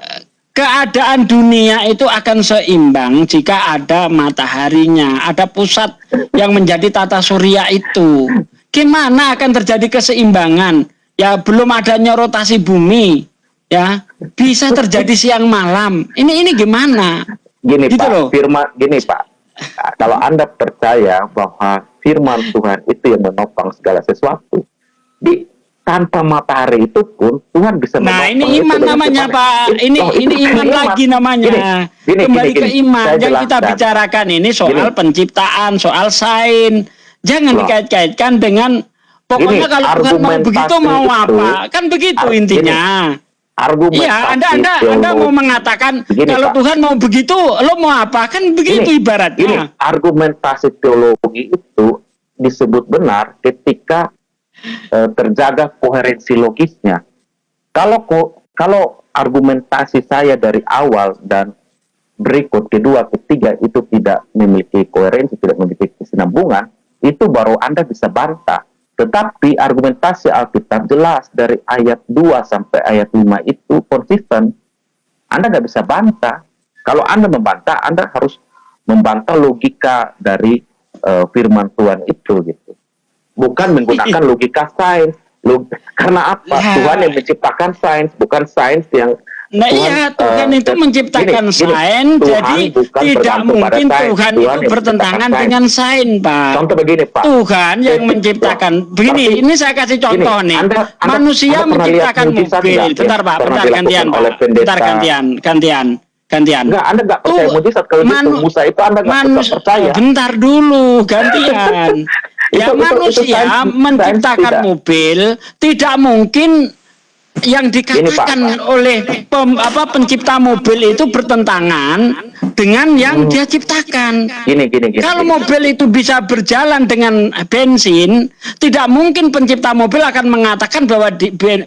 keadaan dunia itu akan seimbang jika ada mataharinya, ada pusat yang menjadi tata surya itu. Gimana akan terjadi keseimbangan? Ya belum adanya rotasi bumi, ya bisa terjadi siang malam. Ini gimana? Gini Gitu Pak, loh. gini Pak, kalau Anda percaya bahwa firman Tuhan itu yang menopang segala sesuatu, tanpa matahari itu pun Tuhan bisa menopang. Nah, ini itu iman dengan namanya firman. Pak. Ini iman lagi namanya. Kembali ke iman. Saya Yang kita jelaskan. bicarakan ini soal Gini. penciptaan, soal sains. Jangan Loh. dikait-kaitkan dengan pokoknya Gini, kalau Tuhan mau argumentasi begitu mau itu- apa? Kan begitu intinya. Argumentasi Iya, Anda mau mengatakan Gini, kalau Pak. Tuhan mau begitu, lo mau apa? Kan begitu Gini, ibaratnya. argumentasi teologi itu disebut benar ketika terjaga koherensi logisnya. Kalau argumentasi saya dari awal dan berikut kedua, ketiga itu tidak memiliki koherensi, tidak memiliki kesinambungan, itu baru Anda bisa bantah. Tetapi argumentasi Alkitab jelas dari ayat 2 sampai ayat 5 itu konsisten. Anda nggak bisa bantah. Kalau Anda membantah, Anda harus membantah logika dari firman Tuhan itu gitu. Bukan menggunakan logika sains. Karena apa? Ya. Tuhan yang menciptakan sains, bukan sains yang Nah Tuhan itu menciptakan sains, jadi tidak mungkin Tuhan itu bertentangan dengan sains, Pak. Contoh begini, Pak. Tuhan yang menciptakan, begini, ini saya kasih contoh nih. Manusia menciptakan mobil. Bentar, Pak, bentar gantian, Pak. Bentar gantian. Enggak, Anda nggak percaya mujizat kalau gitu. Musa itu Anda nggak percaya. Bentar dulu, gantian. Ya manusia menciptakan mobil, tidak mungkin yang dikatakan oleh pencipta mobil itu bertentangan dengan yang dia ciptakan. Gini. Kalau mobil itu bisa berjalan dengan bensin, tidak mungkin pencipta mobil akan mengatakan bahwa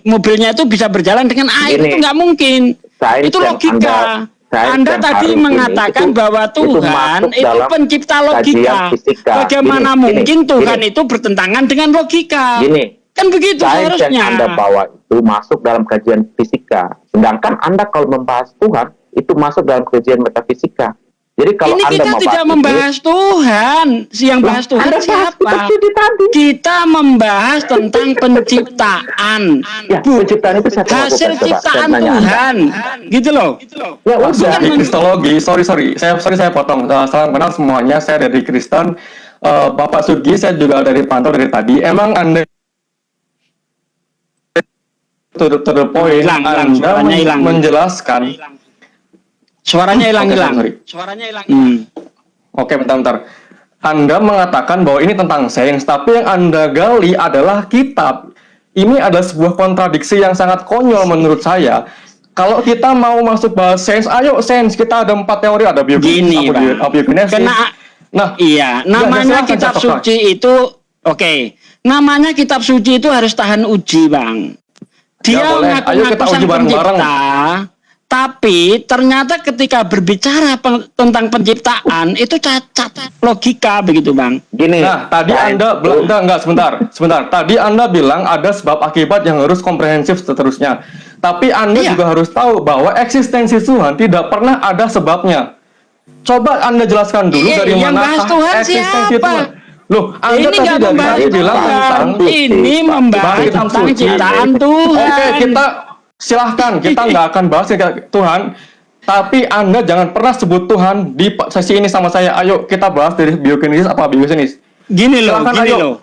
mobilnya itu bisa berjalan dengan air. Itu nggak mungkin. Itu logika. Anda tadi mengatakan bahwa Tuhan itu pencipta logika. Bagaimana mungkin Tuhan itu bertentangan dengan logika? Kan begitu sains seharusnya. Yang Anda bawa itu masuk dalam kajian fisika. Sedangkan Anda kalau membahas Tuhan, itu masuk dalam kajian metafisika. Jadi kalau ini Anda kita tidak membahas Tuhan. Yang bahas Tuhan siapa? Kita membahas tentang penciptaan. Ya, penciptaan itu hasil ciptaan Tuhan. Gitu loh. Ya udah. Di Kristologi, sorry, saya potong. Salam kenal semuanya, saya dari Kristen. Bapak Sugi, saya juga dari pantau dari tadi. Emang Anda to the point, Anda menjelaskan suaranya hilang. Oke, bentar. Anda mengatakan bahwa ini tentang sains, tapi yang Anda gali adalah kitab. Ini adalah sebuah kontradiksi yang sangat konyol menurut saya. Kalau kita mau masuk bahas sains, ayo sains, kita ada 4 teori, ada biogenesis. Namanya kitab suci itu namanya kitab suci itu harus tahan uji, Bang. Dia mengaku-ngaku sang pencipta. Tapi ternyata ketika berbicara tentang penciptaan itu cacat logika begitu Bang. Gini. Nah, tadi Anda enggak sebentar. Tadi Anda bilang ada sebab akibat yang harus komprehensif seterusnya. Tapi Anda juga harus tahu bahwa eksistensi Tuhan tidak pernah ada sebabnya. Coba Anda jelaskan dulu dari mana eksistensi Tuhan. Loh, Anda ini tadi dari bilang tentang ini membahas tentang ciptaan Tuhan. Oke, silahkan, kita nggak akan bahas Tuhan, tapi Anda jangan pernah sebut Tuhan di sesi ini sama saya. Ayo kita bahas dari biogenesis apa biogenesis. Gini loh, Silahkan, gini ayo. loh.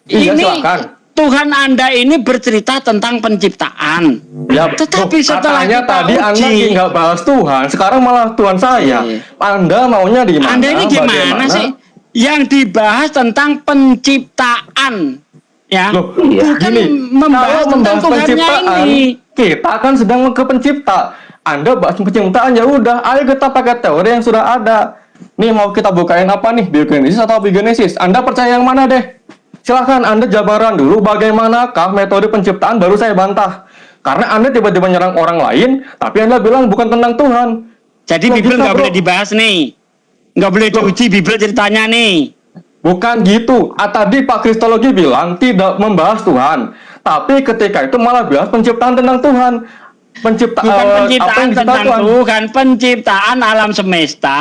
Iya, Ini silahkan. Tuhan Anda ini bercerita tentang penciptaan. Ya, Tetapi setelah katanya kita tadi Anda uji, nggak bahas Tuhan, sekarang malah Tuhan saya. Anda maunya di mana? Anda ini gimana bagaimana? sih? Yang dibahas tentang penciptaan. Ya, Loh, bukan gini, membahas kalau tentang Tuhannya ini. kita kan sedang ke pencipta. Anda bahas penciptaan, ya udah, ayo kita pakai teori yang sudah ada. Nih mau kita bukain apa nih, biogenesis atau biogenesis? Anda percaya yang mana deh? Silahkan Anda jabaran dulu bagaimanakah metode penciptaan, baru saya bantah. Karena Anda tiba-tiba nyerang orang lain, tapi Anda bilang bukan tentang Tuhan. Jadi Loh, Bible bisa, nggak bro. boleh dibahas nih, nggak boleh diuji Bible ceritanya nih. Bukan gitu. Tadi Pak Kristologi bilang tidak membahas Tuhan. Tapi ketika itu malah bahas penciptaan tentang Tuhan. Bukan apa yang penciptaan dicipta tentang Tuhan. Tuhan, penciptaan alam semesta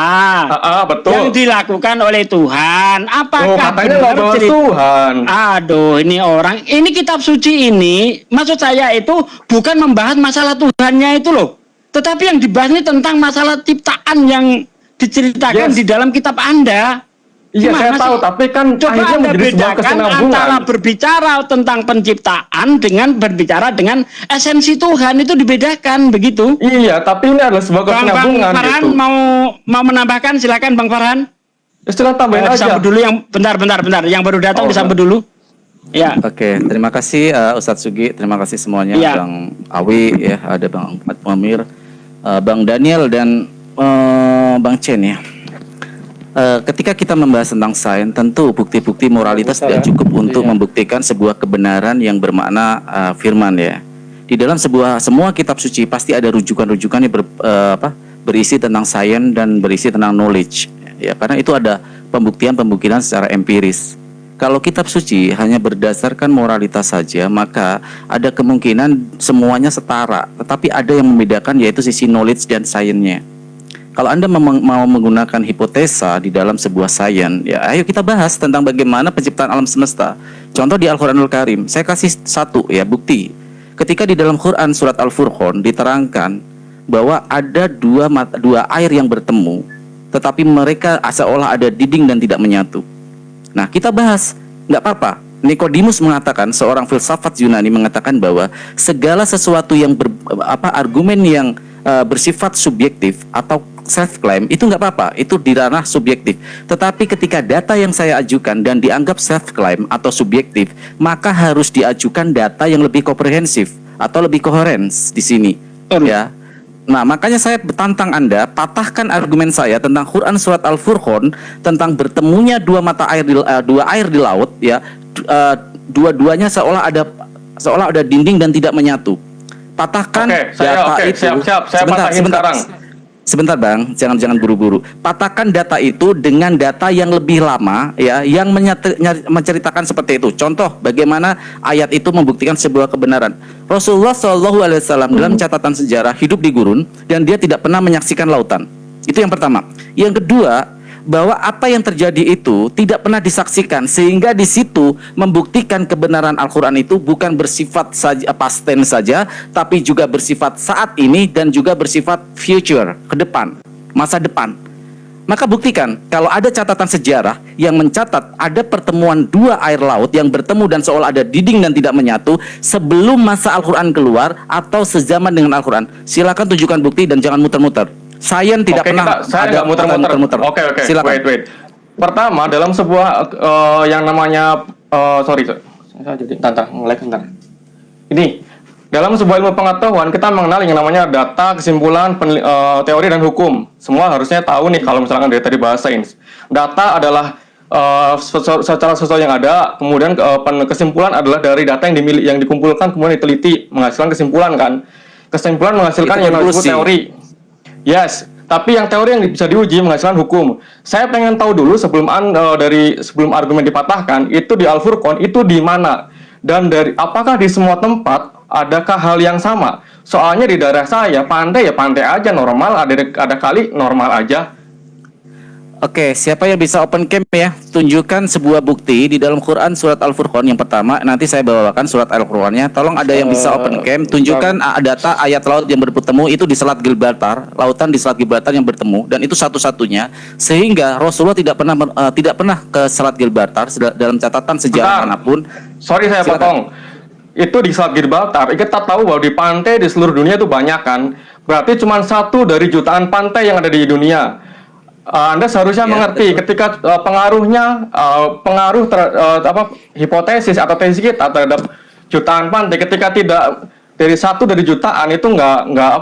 Betul. yang dilakukan oleh Tuhan. Oh, Apakah katanya nggak benar bahas cerita? Tuhan. Aduh, ini kitab suci ini, maksud saya itu bukan membahas masalah Tuhannya itu loh, tetapi yang dibahas ini tentang masalah ciptaan yang diceritakan Yes. di dalam kitab Anda. Iya, Gimana saya tahu, sih? tapi kan Coba akhirnya Anda menjadi sebuah bedakan kesinambungan. antara berbicara tentang penciptaan dengan berbicara dengan esensi Tuhan, itu dibedakan begitu. Iya, tapi ini adalah sebuah Bang kesinambungan Farhan gitu. mau menambahkan, silakan Bang Farhan. Istilah tambahin aja. Disambut dulu yang bentar, yang baru datang disambut dulu. Ya. Oke, terima kasih Ustadz Sugi, terima kasih semuanya, Iya. Bang Awi, ya, ada Bang Ahmad Muamir, Bang Daniel dan Bang Chen ya. Ketika kita membahas tentang sains, tentu bukti-bukti moralitas tidak cukup untuk membuktikan sebuah kebenaran yang bermakna firman ya. Di dalam semua kitab suci pasti ada rujukan-rujukan yang berisi tentang sains dan berisi tentang knowledge ya, karena itu ada pembuktian secara empiris. Kalau kitab suci hanya berdasarkan moralitas saja, maka ada kemungkinan semuanya setara, tetapi ada yang membedakan, yaitu sisi knowledge dan sainsnya. Kalau Anda mau menggunakan hipotesa di dalam sebuah sains, ya ayo kita bahas tentang bagaimana penciptaan alam semesta. Contoh di Al-Quranul Karim, saya kasih satu ya bukti. Ketika di dalam Quran surat Al-Furqan diterangkan bahwa ada dua air yang bertemu, tetapi mereka seolah ada dinding dan tidak menyatu. Nah kita bahas, nggak apa-apa. Nikodemus mengatakan, seorang filsafat Yunani mengatakan bahwa segala sesuatu yang argumen yang bersifat subjektif atau self claim itu nggak apa-apa, itu di ranah subjektif. Tetapi ketika data yang saya ajukan dan dianggap self claim atau subjektif, maka harus diajukan data yang lebih komprehensif atau lebih koheren di sini. Ya. Nah, makanya saya bertantang Anda, patahkan argumen saya tentang Quran surat Al-Furqan tentang bertemunya dua air di laut ya. Dua-duanya seolah ada dinding dan tidak menyatu. Patahkan data itu. Siap. Saya patahin sekarang. Sebentar Bang, jangan buru-buru. Patahkan data itu dengan data yang lebih lama ya, yang menceritakan seperti itu. Contoh bagaimana ayat itu membuktikan sebuah kebenaran. Rasulullah SAW dalam catatan sejarah hidup di gurun dan dia tidak pernah menyaksikan lautan. Itu yang pertama. Yang kedua, bahwa apa yang terjadi itu tidak pernah disaksikan, sehingga di situ membuktikan kebenaran Al-Quran itu bukan bersifat saja past tense saja, tapi juga bersifat saat ini dan juga bersifat future, ke depan, masa depan. Maka buktikan kalau ada catatan sejarah yang mencatat ada pertemuan dua air laut yang bertemu dan seolah ada dinding dan tidak menyatu sebelum masa Al-Quran keluar atau sezaman dengan Al-Quran. Silakan tunjukkan bukti dan jangan muter-muter. Sains tidak pernah saya nggak muter-muter. Oke. Silakan. Wait. Pertama, dalam sebuah yang namanya sorry, saya jadi nge-lag bentar. Ini dalam sebuah ilmu pengetahuan kita mengenal yang namanya data, kesimpulan, teori dan hukum. Semua harusnya tahu nih kalau misalkan dari tadi bahasa sains. Data adalah secara sesuatu yang ada, kemudian kesimpulan adalah dari data yang dikumpulkan kemudian diteliti menghasilkan kesimpulan kan. Kesimpulan menghasilkan Itu yang disebut konklusi. teori. Yes, tapi yang teori yang bisa diuji menghasilkan hukum. Saya pengen tahu dulu sebelum sebelum argumen dipatahkan, itu di Al-Furqan itu di mana? Dan apakah di semua tempat adakah hal yang sama? Soalnya di daerah saya pantai ya pantai aja normal, ada kali normal aja. Oke, siapa yang bisa open cam ya? Tunjukkan sebuah bukti di dalam Quran surat Al-Furqan yang pertama. Nanti saya bawakan surat Al-Furqannya. Tolong ada yang bisa open cam. Tunjukkan data ayat laut yang bertemu itu di Selat Gibraltar, lautan di Selat Gibraltar yang bertemu, dan itu satu-satunya. Sehingga Rasulullah tidak pernah ke Selat Gibraltar dalam catatan sejarah Bentar. manapun. Sorry saya Silakan. potong. Itu di Selat Gibraltar. Kita tahu bahwa di pantai di seluruh dunia itu banyak kan. Berarti cuma satu dari jutaan pantai yang ada di dunia. Anda seharusnya mengerti ketika pengaruh hipotesis atau tesis kita terhadap jutaan pantai, ketika tidak dari satu dari jutaan itu nggak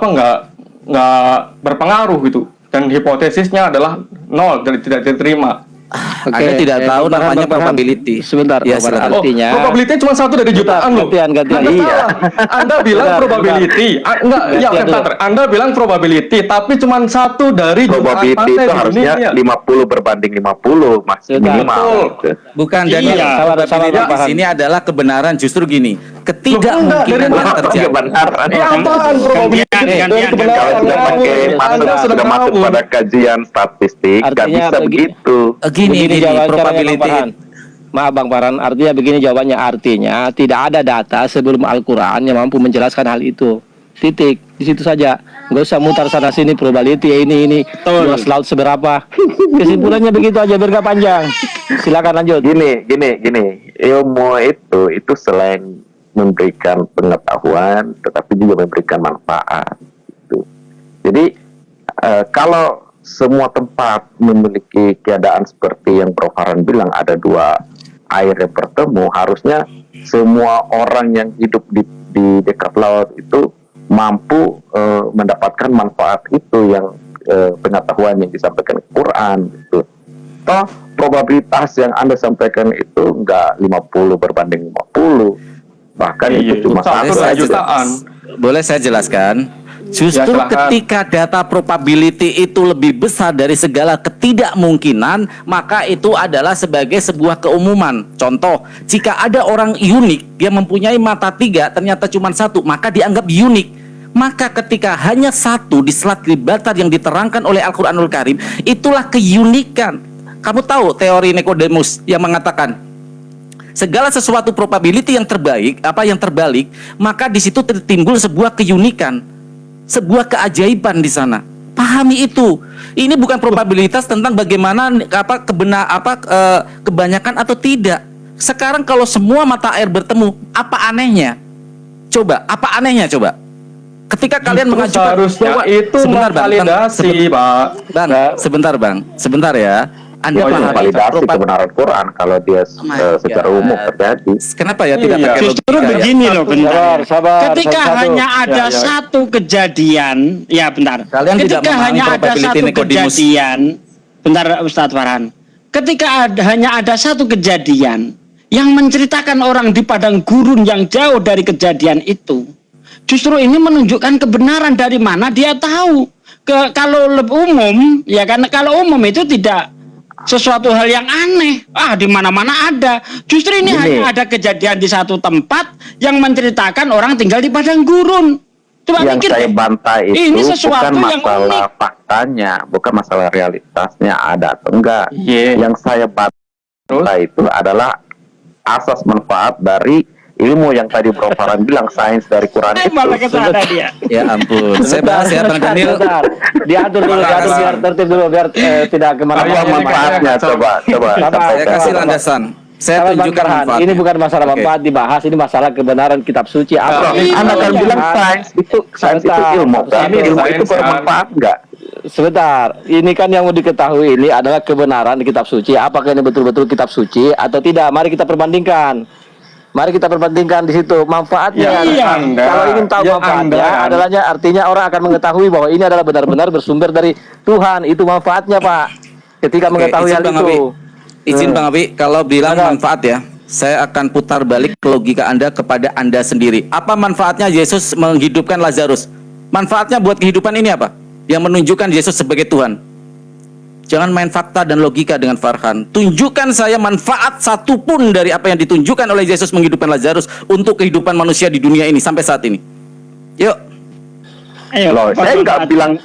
berpengaruh gitu, dan hipotesisnya adalah nol dan tidak diterima. Anda tidak tahu namanya probability. Sebentar, Ya, Farhan. silakan. Artinya Probability cuma satu dari jutaan loh. gantian. Anda Iya. salah. Anda bilang Bentar, probability. Bentar. Anda bilang probability, tapi cuma satu dari jutaan Probability pantai itu di harusnya dunia. 50 berbanding 50 mas Betul. minimal. Gitu. Bukan, Iya. Daniel. Probability Salah, di sini adalah kebenaran. Justru gini, ketidakmungkinan dari yang mana? terjadi. Kebenaran. Apaan probability? Gantian. Dari Kalau kebenaran. sudah pakai Anda masuk, sudah sudah masuk ngawur. pada kajian statistik, nggak Artinya bisa bagi- begitu. Gini, Begini jawaban caranya, Bang probability. Farhan. Maaf Bang Farhan, artinya begini jawabannya. Artinya tidak ada data sebelum Al-Quran yang mampu menjelaskan hal itu. Titik, di situ saja. Nggak usah mutar sana sini probability ini luas laut seberapa. Kesimpulannya begitu aja biar nggak panjang. Silakan lanjut. Gini. Ilmu itu selain memberikan pengetahuan, tetapi juga memberikan manfaat. Gitu. Jadi kalau semua tempat memiliki keadaan seperti yang Prof. Farhan bilang, ada dua air yang bertemu, harusnya semua orang yang hidup di dekat laut itu mampu mendapatkan manfaat itu yang pengetahuan yang disampaikan Quran gitu. Toh probabilitas yang Anda sampaikan itu enggak 50 berbanding 50, bahkan Iya, itu cuma satu satu dari aja. jutaan. Boleh saya jelaskan? Justru Ya, silakan. ketika data probability itu lebih besar dari segala ketidakmungkinan, maka itu adalah sebagai sebuah keumuman. Contoh, jika ada orang unik yang mempunyai mata 3, ternyata cuma 1, maka dianggap unik. Maka ketika hanya satu di Selat Gibraltar yang diterangkan oleh Al-Quranul Karim, itulah keunikan. Kamu tahu teori Nicodemus yang mengatakan segala sesuatu probability yang terbalik, yang terbalik, maka di situ timbul sebuah keunikan, sebuah keajaiban di sana. Pahami itu. Ini bukan probabilitas tentang bagaimana kebanyakan atau tidak. Sekarang kalau semua mata air bertemu, apa anehnya? Coba, apa anehnya coba? Ketika kalian Justru mengajukan seharusnya itu Sebentar, Bang. validasi, Pak. Bang, sebentar ya. Anda Oh, pahami validasi kebenaran Quran kalau dia my secara God. umum terjadi. Kenapa ya tidak Iya. pakai Justru logika? begini loh bentar. Sabar, Ketika satu-satu. hanya ada satu kejadian, ya bentar. Kalian tidak Ketika memahami hanya ada probability satu Nicodemus. kejadian, bentar Ustadz Farhan. Ketika hanya ada satu kejadian yang menceritakan orang di padang gurun yang jauh dari kejadian itu, justru ini menunjukkan kebenaran dari mana dia tahu. Kalau umum, ya kan, kalau umum itu tidak sesuatu hal yang aneh. Di mana-mana ada. Justru ini hanya ada kejadian di satu tempat yang menceritakan orang tinggal di padang gurun. Coba Yang pikir saya deh. bantah itu Ini bukan sesuatu yang masalah faktanya, bukan masalah realitasnya ada atau enggak. Iya. Yang saya bantah itu adalah asas manfaat dari ilmu yang tadi Prof. Farhan bilang, sains dari Quran itu. Malah ke sana dia. Ya ampun, saya bahas ya Bang Daniel. Sebentar. Diatur dulu, biar tertib dulu, biar tidak Apa kemana-mana. manfaatnya? Coba Sabar. Saya kasih landasan. Saya Bang tunjukkan Farhan, manfaatnya. ini bukan masalah Oke. manfaat dibahas, ini masalah kebenaran kitab suci. Apa? Anda kan bilang sains itu ilmu. Berarti Ini ilmu sains, itu bermanfaat enggak? Sebentar, ini kan yang mau diketahui ini adalah kebenaran di kitab suci. Apakah ini betul-betul kitab suci atau tidak? Mari kita perbandingkan. Mari kita perbandingkan di situ manfaatnya. Ya, Anda. Kalau ingin tahu Ya, manfaatnya Anda. adalahnya artinya orang akan mengetahui bahwa ini adalah benar-benar bersumber dari Tuhan. Itu manfaatnya, Pak. Ketika Oke, mengetahui izin hal Bang itu. Abi. Izin Bang Abi, kalau bilang Silakan. manfaat ya, saya akan putar balik logika Anda kepada Anda sendiri. Apa manfaatnya Yesus menghidupkan Lazarus? Manfaatnya buat kehidupan ini apa? Yang menunjukkan Yesus sebagai Tuhan. Jangan main fakta dan logika dengan Farhan. Tunjukkan saya manfaat satupun dari apa yang ditunjukkan oleh Yesus menghidupkan Lazarus untuk kehidupan manusia di dunia ini sampai saat ini. Yuk. Ayo, Loh, saya nggak bilang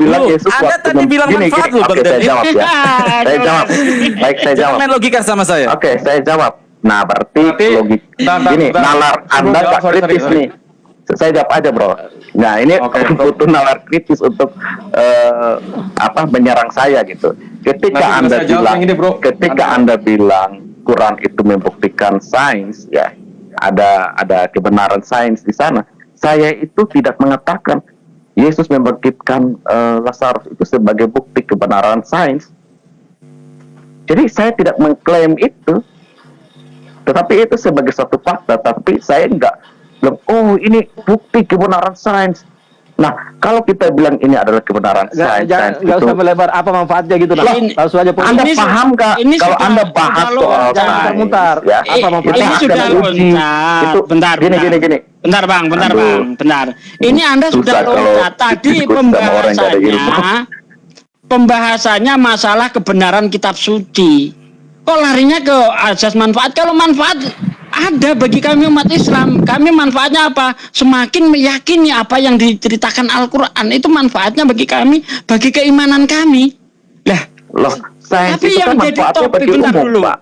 Loh, Yesus Anda waktu tadi bilang manfaat loh, Bang Oke, saya Daniel. jawab ya. Saya jawab. Baik, saya Jangan jawab. main logika sama saya. Oke, saya jawab. Nah, berarti Berarti, gini, nalar Anda Jawab, nggak sorry. kritis nih. Saya jawab aja, bro. Nah, ini Oke. butuh nalar kritis untuk menyerang saya gitu. Ketika Nanti Anda bisa jawab bilang, yang ini, bro. Anda bilang Quran itu membuktikan sains, ya ada kebenaran sains di sana. Saya itu tidak mengatakan Yesus membangkitkan Lazarus itu sebagai bukti kebenaran sains. Jadi saya tidak mengklaim itu, tetapi itu sebagai satu fakta. Tapi saya enggak bilang, oh ini bukti kebenaran sains. Nah, kalau kita bilang ini adalah kebenaran sains, Jangan sains nggak itu, usah melebar. Apa manfaatnya gitu? Nah, Ini- langsung aja poin. Anda Ini paham nggak ini kalau sudah- Anda bahas sudah soal loncat. sains, Mutar-mutar. ya, Apa manfaatnya? Ini kita sudah akan uji. loncat. Itu Bentar. gini. Bentar bang, Aduh. bentar. Ini Anda Susah sudah kalau loncat. Tadi diskusi sama orang yang nggak ada ilmu. pembahasannya masalah kebenaran kitab suci. Kok larinya ke asas manfaat? Kalau manfaat ada bagi kami umat Islam. Kami manfaatnya apa? Semakin meyakini apa yang diceritakan Al-Quran. Itu manfaatnya bagi kami, bagi keimanan kami. Lah, Loh, sains tapi itu yang kan jadi manfaatnya topik, bagi bentar umum, dulu. Pak.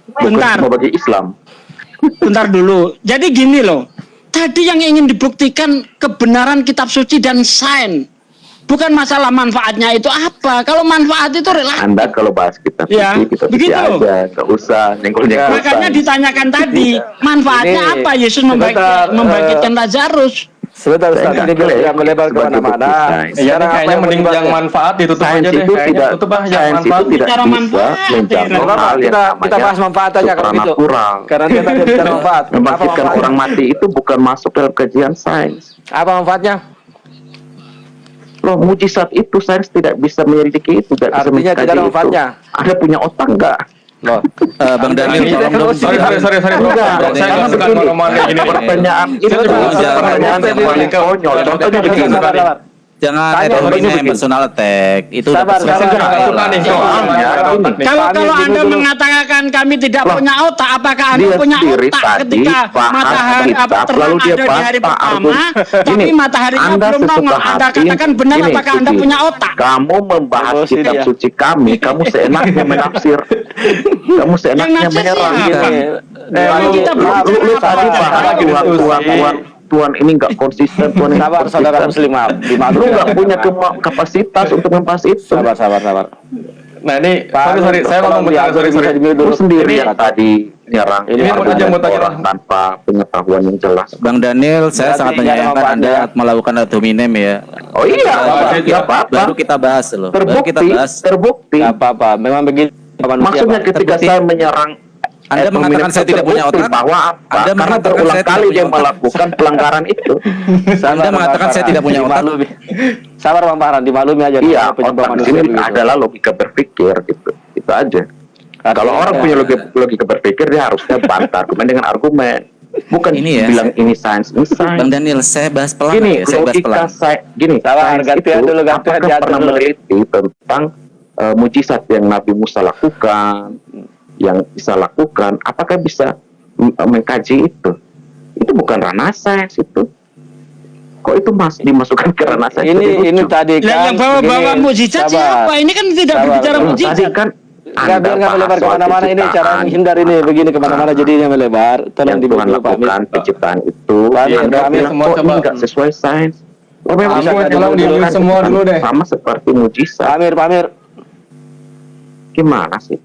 Bukan Bentar. cuma bagi Islam. bentar dulu. Jadi gini loh. Tadi yang ingin dibuktikan kebenaran kitab suci dan sains. Bukan masalah manfaatnya itu apa. Kalau manfaat itu relatif. Anda kalau bahas kitab Ya, suci, kita suci begitu. aja, nggak usah nyenggol-nyenggol. Makanya sains. ditanyakan tadi, manfaatnya Ini, apa Yesus sebentar, membangkitkan Lazarus? Sebentar, Saya Ustaz. Ini nggak biar klaim tidak melebar sebagai kemana-mana. bukti sains. Ya, Sekarang apa kayaknya yang mending dibahas? yang manfaat ditutup Sains aja deh. itu Kayaknya tidak, tutup ah yang sains itu manfaat. tidak Bicara bisa manfaat, menjangkau Nggak apa-apa, hal yang kita bahas namanya manfaat aja kalau gitu. supranatural. Karena kita tadi bicara manfaat. Apa Membangkitkan manfaatnya? orang mati itu bukan masuk dalam kajian sains. Apa manfaatnya? Loh, mujizat itu sains tidak bisa menyelidiki itu, tidak bisa Artinya mengkaji tidak ada itu. manfaatnya. Ada punya otak nggak? Loh, Bang Daniel, Ini tolong dong. sorry, Sorry bro. Enggak, Bro, saya nggak suka begini. ngomong kayak gini. Pertanyaan itu Jangan, pertanyaan yang paling konyol. Contohnya begini. sabar. Jangan Tanya, ada begini. personal attack. Itu udah Sabar, personal sabar, attack. sabar. Suka nih, Soalnya gini. Kalau Kami Anda dulu. mengatakan kami tidak Loh, punya otak, apakah Anda dia punya sendiri otak tadi ketika bahas matahari kitab, terang lalu dia ada di bahas hari Pak pertama, Argun. tapi Gini, mataharinya Anda belum nongol. sesuka Anda hati. katakan benar, Gini, apakah Anda Suci. punya otak? Kamu membahas Emosi kitab dia. suci kami, kamu seenaknya menafsir. Kamu seenaknya Yang nafsir menyerang. siapa? Lu kita belajar lu apa? tadi Apa? bahas Tuhan ini nggak konsisten, Tuhan ini Sabar, konsisten. saudara muslim, maaf. Lu Dimaklumi. nggak punya kapasitas untuk membahas itu. Sabar. Nah ini, sorry, saya ngomong bentar, sorry. Lu sendiri yang tadi nyerang Ini mau aja, mau tanya orang tanpa pengetahuan yang jelas. Bang Daniel, saya Berarti sangat nggak ada menyayangkan Anda manfaatnya. melakukan ad hominem ya. Oh iya, nggak apa-apa. Baru kita bahas loh. Baru kita bahas. Terbukti. Nggak apa-apa. Memang begitu. Maksudnya Pak. ketika Terbukti. saya menyerang Anda mengatakan saya tidak punya terbukti otak? bahwa apa? Anda Karena mengatakan berulang saya tidak kali punya dia otak? melakukan pelanggaran itu. Anda mengatakan saya tidak punya otak? Dimaklumi. Sabar Bang Farhan, dimaklumi aja. Iya, Namanya penyembah otak di manusia sini begitu. adalah logika berpikir gitu. Itu aja. Kalau orang punya logika berpikir, dia harusnya bantah argumen dengan argumen. Bukan Ini ya, bilang ini sains, ini sains. Bang Daniel, saya bahas pelan Gini, ya. Saya bahas logika pelan. gini, Sabar, sains gantian itu dulu, gantian apakah pernah dulu. meneliti tentang mujizat yang Nabi Musa lakukan, yang Isa lakukan, apakah bisa mengkaji itu? Itu bukan ranah sains itu. Kok itu dimasukkan ke ranah sains? Ini tadi kan. Lah yang bawa-bawa begini, mujizat sabar. siapa? Ini kan tidak Sabar, berbicara sabar. Tadi mujizat. kan Enggak, biar nggak melebar kemana-mana. Ini cara menghindar ini. Begini kemana-mana jadinya melebar. Tolong yang Tuhan dibantu Pak Amir. lakukan penciptaan itu. Pak Amir, Anda Pak Amir, bilang, semua kok ini coba. nggak sesuai sains? Oh, memang Bisa Aku nggak bilang dulu, di semua dulu deh. sama seperti Pak mujizat. Amir. Gimana sih?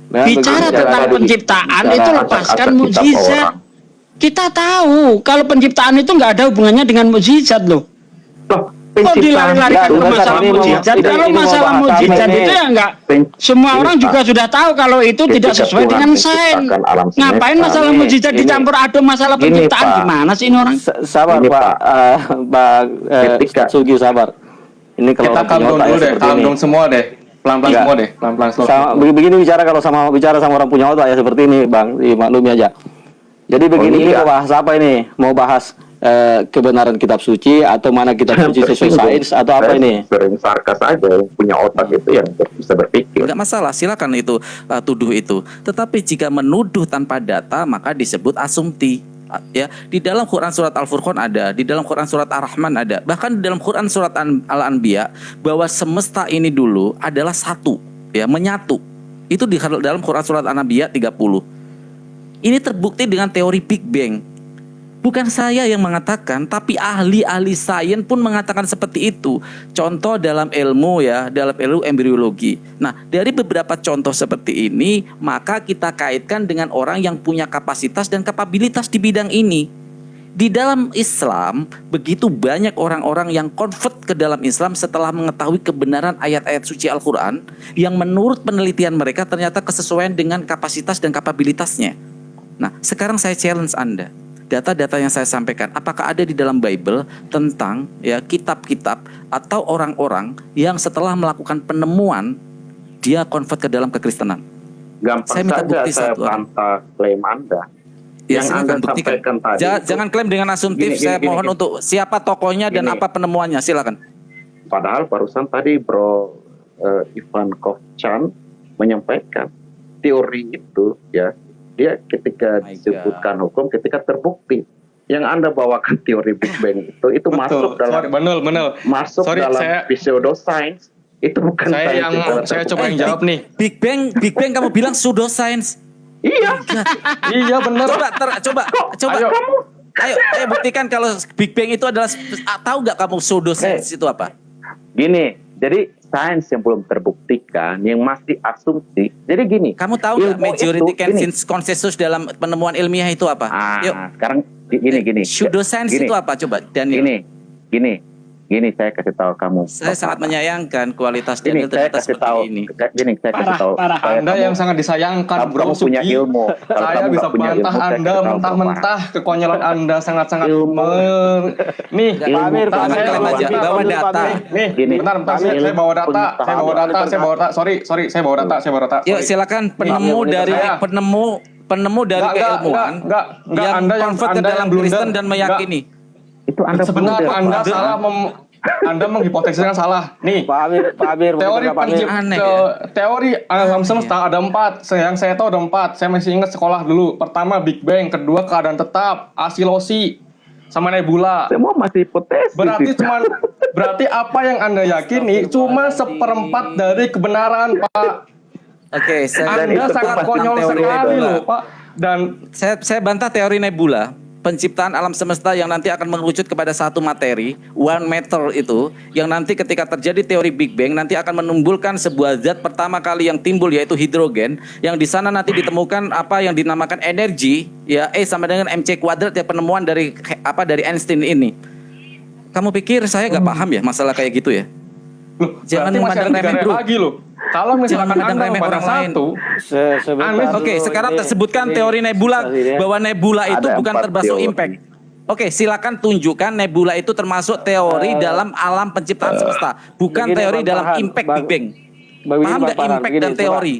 Memang Bicara begini, tentang cara- penciptaan bicara itu acak-acak lepaskan kitab mujizat. orang. Kita tahu kalau penciptaan itu nggak ada hubungannya dengan mujizat loh. Loh, Kok penciptaan dilari-larikan itu ke masalah ini mau- mujizat? ini Kalau mau masalah bahas apa mujizat ini? itu ya enggak. Pen- Semua ini, orang Pak. juga sudah tahu kalau itu tidak Ketika sesuai Tuhan dengan sains. menciptakan alam semesta, Ngapain masalah ini- mujizat ini- dicampur aduk masalah Gini, penciptaan? Pak. Gimana sih ini orang? Sabar Ini, Pak, Pak. Bang Ketika- Sugi sabar. Ini kalau Kita orang calm punya down otak ya dulu deh, seperti calm ini. down semua deh. Pelan-pelan Enggak. semua deh, pelan-pelan slow. Begini bicara kalau bicara sama orang punya otak ya seperti ini Bang, dimaklumi aja. Jadi begini Oh, ini iya. mau bahas apa ini? Mau bahas kebenaran kitab suci atau mana kitab suci sesuai sains atau apa ini? Sering sarkas aja, yang punya otak itu yang bisa berpikir. Nggak masalah, silakan itu tuduh itu. Tetapi jika menuduh tanpa data maka disebut asumsi. Ya, di dalam Quran surat Al-Furqan ada, di dalam Quran surat Ar-Rahman ada, bahkan di dalam Quran surat Al-Anbiya bahwa semesta ini dulu adalah satu, ya, menyatu. Itu di dalam Quran surat Al-Anbiya 30. Ini terbukti dengan teori Big Bang. Bukan saya yang mengatakan, tapi ahli-ahli sains pun mengatakan seperti itu. Contoh dalam ilmu, ya, dalam ilmu embriologi. Nah, dari beberapa contoh seperti ini, maka kita kaitkan dengan orang yang punya kapasitas dan kapabilitas di bidang ini. Di dalam Islam, begitu banyak orang-orang yang convert ke dalam Islam setelah mengetahui kebenaran ayat-ayat suci Al-Quran, yang menurut penelitian mereka ternyata kesesuaian dengan kapasitas dan kapabilitasnya. Nah, sekarang saya challenge Anda. Data-data yang saya sampaikan, apakah ada di dalam Bible tentang, ya, kitab-kitab atau orang-orang yang setelah melakukan penemuan dia convert ke dalam kekristenan? Gampang Saya minta saja bukti saya satu. bantah klaim Anda. Ya, Yang silakan Anda buktikan. sampaikan tadi itu. Jangan klaim dengan asumtif. Saya mohon untuk siapa tokohnya dan Gini. apa penemuannya. Silakan. Padahal barusan tadi Bro Ivan Kovcan menyampaikan teori itu, ya, dia ketika My disebutkan hukum, ketika terbukti. Yang Anda bawakan teori Big Bang itu masuk dalam Sorry, benar. masuk Sorry, dalam saya- pseudoscience. Itu bukan Saya coba yang jawab nih. Big Bang kamu bilang pseudoscience. Iya. Iya benar. Coba. Ayo. Ayo buktikan kalau Big Bang itu adalah, tahu nggak kamu pseudoscience itu apa? Gini, jadi sains yang belum terbuktikan, yang masih asumsi. Jadi gini. Kamu tahu nggak ilmu majority itu, gini. consensus dalam penemuan ilmiah itu apa? Yuk. Sekarang gini. Pseudoscience Gini. itu apa? Coba Daniel. Gini, saya kasih tahu kamu. Saya sangat menyayangkan kualitas Gini, Daniel saya ternyata kasih seperti tahu. ini. Gini, saya kasih tahu. Parah. Saya- Anda kamu- yang sangat disayangkan, Bro kamu punya Sugi. ilmu. Kalau Saya kamu bisa nggak punya bantah ilmu, saya Anda kasih tahu mentah-mentah kekonyolan Anda sangat-sangat Ilmu. Nih, Pak Amir, bentar, Pak Amir, saya klaim aja. bentar, Bawa bentar, data. Nih, Gini, bentar, Pak Amir, saya bawa data. Sorry, saya bawa data. Yuk silakan penemu dari saya. penemu dari keilmuan Enggak, yang Anda convert ke Anda dalam blunder. Kristen dan meyakini. Itu Anda Sebentar, blunder, Anda Pak. salah Anda menghipotesiskan salah. Nih, Pak Amir, teori Pak Amir. Aneh, ya. teori alam semesta ada 4. Yang saya tahu ada 4. Saya masih ingat sekolah dulu. Pertama Big Bang, kedua keadaan tetap, asilosi, sama nebula. Semua masih hipotesis. Berarti apa yang Anda yakini cuma seperempat dari kebenaran, Pak. Oke, saya Anda sangat konyol sekali loh, Pak. Dan saya bantah teori nebula. Penciptaan alam semesta yang nanti akan mengerucut kepada satu materi, one matter itu, yang nanti ketika terjadi teori Big Bang nanti akan menimbulkan sebuah zat pertama kali yang timbul yaitu hidrogen, yang di sana nanti ditemukan apa yang dinamakan energi, ya sama dengan mc kuadrat, ya, penemuan dari Einstein ini. Kamu pikir saya nggak paham ya masalah kayak gitu ya? loh, Jangan berarti masih memandang ada 3 remeh, bro. lagi loh. Kalau misalkan Jangan memandang Anda remeh memandang orang lain. satu, Sebentar Oke, dulu, Sekarang ini- tersebutkan ini- teori nebula, Presiden. bahwa nebula itu Ada bukan 4 termasuk teori. impact. Oke, silakan tunjukkan nebula itu termasuk teori dalam alam penciptaan semesta, bukan begini, teori Bang dalam Farhan, impact Bang- Big Bang. Begini, Paham Bang nggak Farhan, impact begini, dan teori?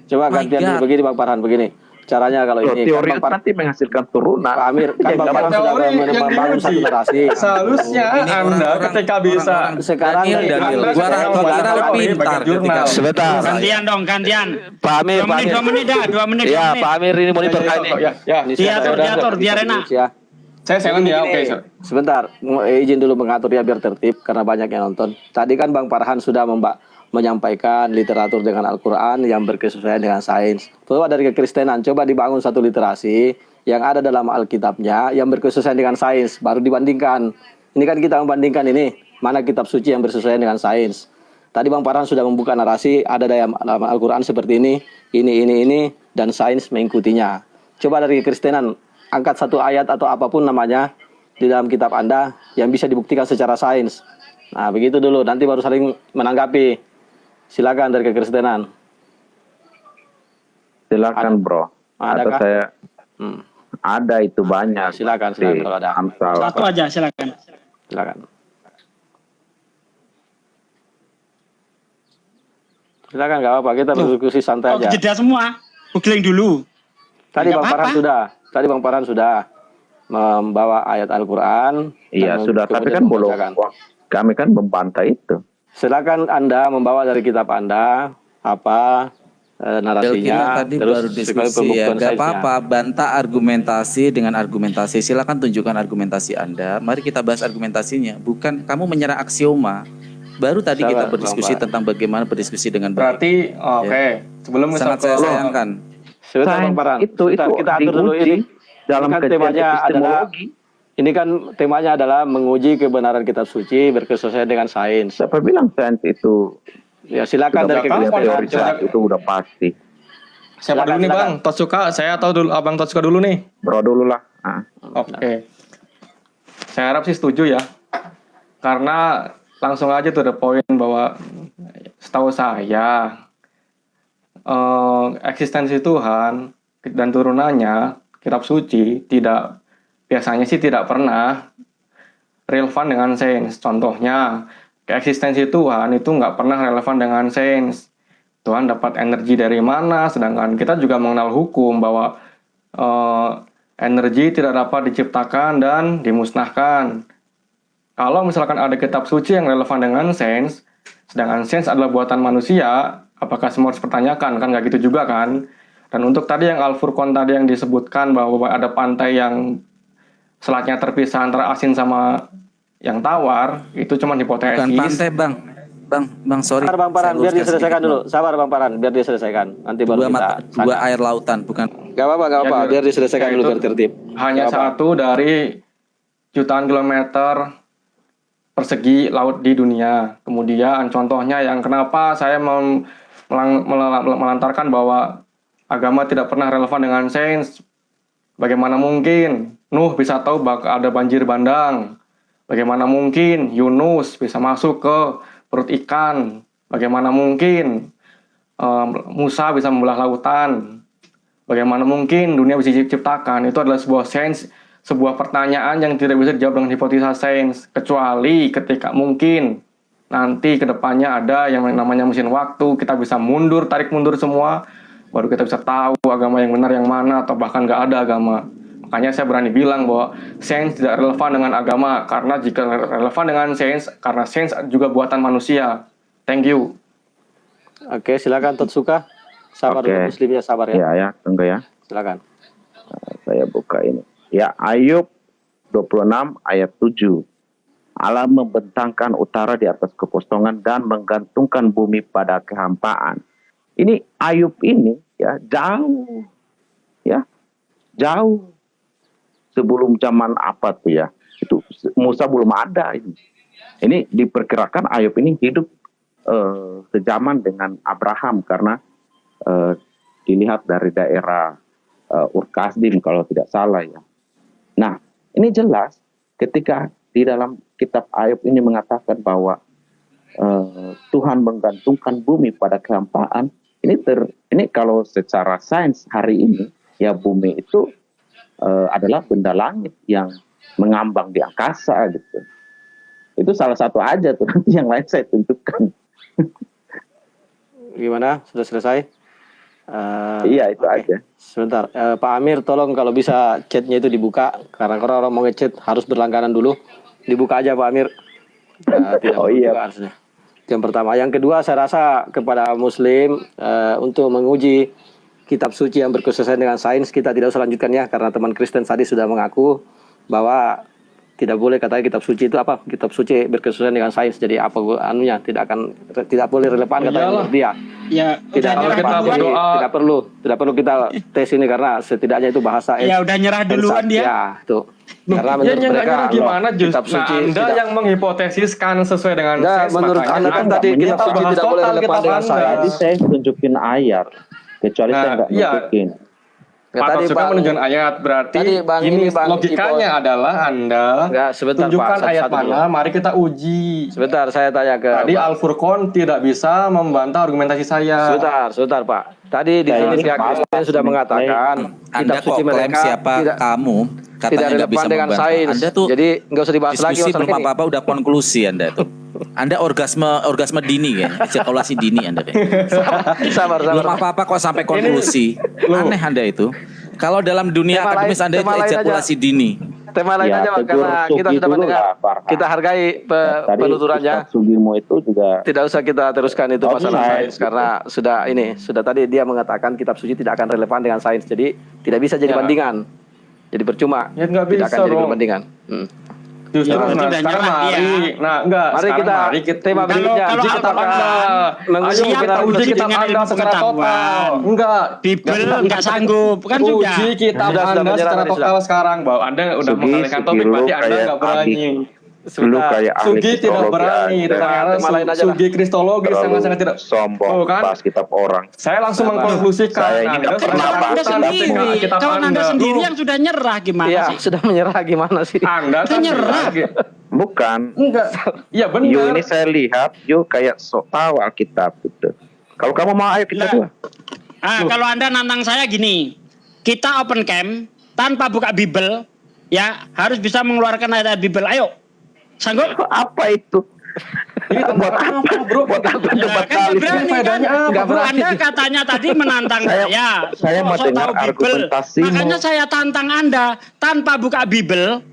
Coba My gantian dulu God. begini Bang Farhan, begini. Caranya kalau Loh, ini teori kan itu Bang nanti menghasilkan turunan. Pak Amir, kan Bang Farhan sudah teori yang membangun satu diuji. narasi. Seharusnya Ini Anda orang-orang- ketika bisa orang-orang- Sekarang Daniel, dari- Daniel. Anda Gua sekarang kira membaca lu teori pintar bagi jurnal. ketika Sebentar. Gantian dong, gantian. Pak Amir, 2 menit, 2 menit dah, 2 menit. Ya, 2 menit. Pak Amir ini monitor Ya, kan ini. ya. Ini saya Diatur, udah- diatur, biar enak. Ya. Saya silent ya, oke. Begini, sebentar, izin dulu mengatur ya biar tertib karena banyak yang nonton. Tadi kan Bang Farhan sudah menyampaikan literatur dengan Al-Quran yang berkesesuaian dengan sains. Coba dari kekristenan, coba dibangun satu literasi yang ada dalam Alkitabnya yang berkesesuaian dengan sains, baru dibandingkan. Ini kan kita membandingkan ini, mana kitab suci yang bersesuaian dengan sains. Tadi Bang Farhan sudah membuka narasi, ada dalam Al-Quran seperti ini, dan sains mengikutinya. Coba dari kekristenan, angkat satu ayat atau apapun namanya di dalam kitab Anda yang bisa dibuktikan secara sains. Nah, begitu dulu, nanti baru saling menanggapi. Silakan dari kekristenan. Silakan, Bro. Adakah? Atau saya Hmm, ada itu banyak. Silakan Di kalau ada. Amsal. Satu aja, silakan. Silakan. Silakan, nggak apa-apa, kita berdiskusi santai Oh, aja. jeda semua. Googling dulu. Tadi Nggak Bang Farhan apa-apa. sudah. Tadi Bang Farhan sudah. membawa ayat Al-Quran. Iya, dan sudah, tapi kemudian kan belum. membacakan. Kami kan membantah itu. Silakan Anda membawa dari kitab Anda apa Elkina narasinya, tadi terus baru sekali diskusi ya, pembuktian gak sainsnya. apa-apa, bantah argumentasi dengan argumentasi. Silakan tunjukkan argumentasi Anda. Mari kita bahas argumentasinya. Bukan kamu menyerang aksioma. Baru tadi Sabar, kita Bang berdiskusi Farhan. tentang bagaimana berdiskusi dengan baik. Berarti oke, sebelum misal Sangat saya sayangkan. Sebentar Bang Sains Farhan. itu Sebentar, kita atur dulu diuji ini. dalam Ini kan kajian temanya adalah epistemologi. ini kan temanya adalah menguji kebenaran kitab suci berkesesuaian dengan sains. Siapa bilang sains itu Ya silakan sudah dari kapan kitab ya? teoritis, itu udah pasti. Siapa Silakan, dulu nih silakan. Bang? Totsuka, saya atau dulu Abang Totsuka dulu nih? Bro dulu lah. Oke. Saya harap sih setuju ya. Karena langsung aja tuh the point bahwa setahu saya eksistensi Tuhan dan turunannya kitab suci biasanya sih tidak pernah relevan dengan sains. Contohnya eksistensi Tuhan itu nggak pernah relevan dengan sains. Tuhan dapat energi dari mana, sedangkan kita juga mengenal hukum bahwa energi tidak dapat diciptakan dan dimusnahkan. Kalau misalkan ada kitab suci yang relevan dengan sains, sedangkan sains adalah buatan manusia, apakah semua harus dipertanyakan? Kan nggak gitu juga kan? Dan untuk tadi yang Al-Furqan tadi yang disebutkan bahwa ada pantai yang selatnya terpisah antara asin sama yang tawar, itu cuma hipotesis. Bukan pantai, Bang. Bang, sorry. Sabar Bang Saya Farhan, biar luruskan diselesaikan sedikit, dulu. Sabar Bang Farhan, biar diselesaikan. Nanti baru Dua kita air lautan, bukan. Gak apa-apa, Ya, biar diselesaikan ya, dulu itu biar tertib. Hanya Gak apa. satu dari jutaan kilometer persegi laut di dunia. Kemudian contohnya yang kenapa saya melantarkan bahwa agama tidak pernah relevan dengan sains. Bagaimana mungkin Nuh bisa tahu bakal ada banjir bandang? Bagaimana mungkin Yunus bisa masuk ke perut ikan? Bagaimana mungkin Musa bisa membelah lautan? Bagaimana mungkin dunia bisa diciptakan? Itu adalah sebuah sains, sebuah pertanyaan yang tidak bisa dijawab dengan hipotesa sains, kecuali ketika mungkin nanti kedepannya ada yang namanya mesin waktu, kita bisa tarik mundur semua, baru kita bisa tahu agama yang benar yang mana, atau bahkan nggak ada agama. Makanya saya berani bilang bahwa sains tidak relevan dengan agama, karena jika relevan dengan sains, karena sains juga buatan manusia. Thank you. Oke, silakan Totsuka. Sabar Oke. dulu, muslimnya sabar ya. Ya, tunggu ya. Silakan. Saya buka ini. Ya, Ayub 26 ayat 7. Allah membentangkan utara di atas kekosongan dan menggantungkan bumi pada kehampaan. Ini Ayub ini ya jauh. Ya. Jauh. Sebelum zaman apa tuh ya? Itu Musa belum ada ini. Ini diperkirakan Ayub ini hidup sejaman dengan Abraham karena dilihat dari daerah Ur-Kasdim kalau tidak salah ya. Nah, ini jelas ketika di dalam kitab Ayub ini mengatakan bahwa Tuhan menggantungkan bumi pada kehampaan. Ini kalau secara sains hari ini ya bumi itu adalah benda langit yang mengambang di angkasa gitu. Itu salah satu aja tuh, nanti yang lain saya tunjukkan. Gimana? Sudah selesai? Iya, itu oke. aja. Sebentar, Pak Amir tolong kalau bisa chatnya itu dibuka, karena kalau orang mau ngechat harus berlangganan dulu. Dibuka aja Pak Amir. Tidak Oh, iya. dibuka harusnya. Yang pertama. Yang kedua, saya rasa kepada muslim untuk menguji kitab suci yang berkesesuaian dengan sains, kita tidak usah lanjutkan ya, karena teman Kristen tadi sudah mengaku bahwa tidak boleh katanya kitab suci itu apa? Kitab suci berkesesuaian dengan sains. Jadi apa anunya tidak boleh relevan katanya Iyalah. menurut dia. Ya, Tidak udah nyerah kita relevan. duluan. Jadi berdoa. tidak perlu kita tes ini karena setidaknya itu bahasa Ya, udah nyerah duluan dia. Ya, tuh. Loh, Karena ya menurut nyerah mereka gimana kitab justru? Nah, suci Anda tidak- yang menghipotesiskan sesuai dengan Nah, sains, menurut makanya Anda kan Anda tadi kitab kita suci bahas tidak boleh total relevan kitab dengan Anda. sains. Jadi saya tunjukin ayat, kecuali saya nggak iya. nunjukin. Ya, Pak tadi Totsuka Bang- menunjukkan ayat, berarti tadi Bang ini ini, Bang logikanya adalah Anda Enggak, sebentar, tunjukkan Pak, ayat satu-satu mana, mari kita uji. Sebentar, saya tanya ke Tadi Bang. Al-Furqan tidak bisa membantah argumentasi saya. Sebentar, Pak. Tadi di Saya sini ini pihak maaf, Kristen sudah mengatakan Anda kitab kok suci klaim mereka siapa tidak kamu tidak katanya nggak relevan bisa dengan membantah. sains. Anda tuh Jadi nggak usah dibahas lagi diskusi masalah belum ini. apa-apa udah konklusi Anda tuh. Anda orgasme dini ya, ejakulasi dini Anda deh. Sabar. Belum apa-apa kok sampai konklusi. Aneh Anda itu. Kalau dalam dunia Tema akademis lain- Anda itu tema lain aja. ejakulasi dini. tema lain Ya, aja Bang, tegur karena kita Sugi sudah dulu mendengar. lah, Farhan. Kita hargai Tadi penuturannya. Ustadz Sugimo itu juga Tidak usah kita teruskan itu masalah Outside, sains karena sudah tadi dia mengatakan kitab suci tidak akan relevan dengan sains. Jadi tidak bisa jadi Ya. bandingan. Jadi percuma. Ya, nggak tidak bisa akan jadi dong. perbandingan. Justru Ya, berarti nah, udah sekarang nyerah mari, dia. nah enggak, Mari sekarang kita mari kita tema berikutnya. kalau Uji kitab Al-Quran Anda. Ayo Menguji kita kitab uji suci. kitab dengan Anda ilmu secara total. pengetahuan. Enggak, Bible nggak sanggup, kan sudah. uji kitab Sudah Anda menyerah secara tadi, total sekarang bahwa Anda udah Sugi, mengalihkan topik, Sugi, lu berarti Anda kayak nggak berani. lu kayak ahli Sugi tidak psikologi berani, aja. karena Tema lain aja lah. Sugi kristologi Terlalu sangat-sangat tidak. sombong Oh, kan? bahas kitab orang. Saya langsung mengkonklusikan. Saya ini nggak Anda pernah sudah bahas Anda lakukan sendiri, kitab kawan Anda Anda. sendiri yang sudah nyerah gimana Iya, sih? sudah menyerah gimana sih? Anda Kita kan nyerah. Bukan. Enggak. Iya Yo benar. ini saya lihat yo kayak sok tahu Alkitab gitu. Kalau kamu mau ayo kita Lah. dua. Kalau Anda nantang saya gini, kita open camp tanpa buka Bible, ya harus bisa mengeluarkan ayat Bible. Ayo, sanggup? Apa itu? Ini tempat apa, Bro? Buat apa Ya, debat kan kali? nggak berani kan? Faedahnya apa, Nggak bro? berani. Anda katanya tadi menantang Saya mau Sok-sok dengar tahu Bible. argumentasimu. Makanya saya tantang Anda tanpa buka Bible.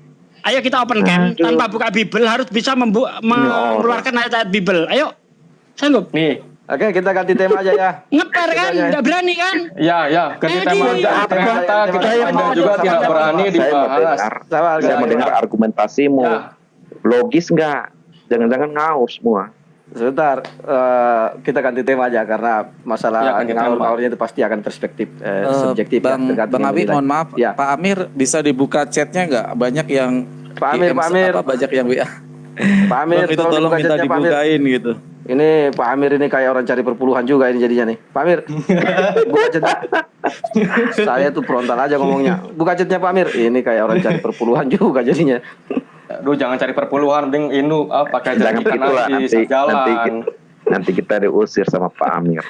Ayo kita open camp Aduh. tanpa buka Bible harus bisa mengeluarkan ayat Bible. Ayo, sanggup? Nih, Oke, kita ganti tema aja ya. Ngeper kan? Nggak berani kan? ya, ganti tema Ini aja. apa? Ternyata kita Saya Anda mau juga sama tidak sama. berani Saya mau dibahas. dengar. Sama, Saya mau sama. dengar argumentasimu. Ya. Logis nggak? Jangan-jangan ngaus semua. Sebentar, kita ganti tema aja karena Ya, masalah ganti tema. ngawur-ngawurnya itu pasti akan perspektif subjektif ya, Bang tergantung Abi, yang dinilai. mohon maaf, Ya. Pak Amir bisa dibuka chatnya nggak? Banyak yang Pak Amir, DM, Pak Amir. banyak yang WA. Pak Amir, Bang, itu tolong dibuka minta chatnya, Pak Amir. dibukain gitu. Ini Pak Amir ini kayak orang cari perpuluhan juga ini jadinya nih. Pak Amir, buka chatnya. Saya tuh frontal aja ngomongnya. Buka chatnya Pak Amir. Ini kayak orang cari perpuluhan juga jadinya. Aduh, jangan cari perpuluhan, mending pakai Jangan jalan begitulah di jalan. nanti kita diusir sama Pak Amir.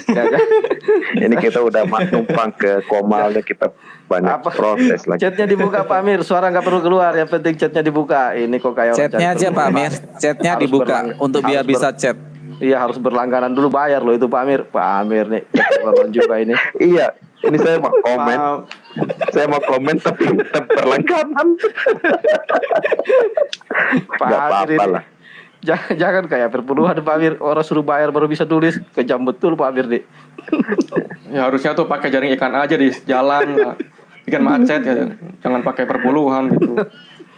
Ya, ya. Ini kita udah numpang ke Komalnya, kita banyak Apa? protes lagi. Chatnya dibuka Pak Amir, suara nggak perlu keluar. Yang penting chatnya dibuka. Ini kok kayak orang Chatnya cari aja Pak perpuluhan. Amir, chatnya Harus dibuka berlang- untuk biar harus bisa chat. Iya, harus berlangganan dulu, bayar loh itu Pak Amir. Pak Amir nih, perpuluhan juga ini. Iya, ini saya mau komen. Maaf. Saya mau komen tapi tetap berlangganan. Pak Nggak Amir apa-apa ini. lah. Jangan kayak perpuluhan Pak Amir. Orang suruh bayar baru bisa tulis. Kejam betul Pak Amir nih. Ya harusnya tuh pakai jaring ikan aja di jalan. Bikin macet ya. Jangan pakai perpuluhan gitu.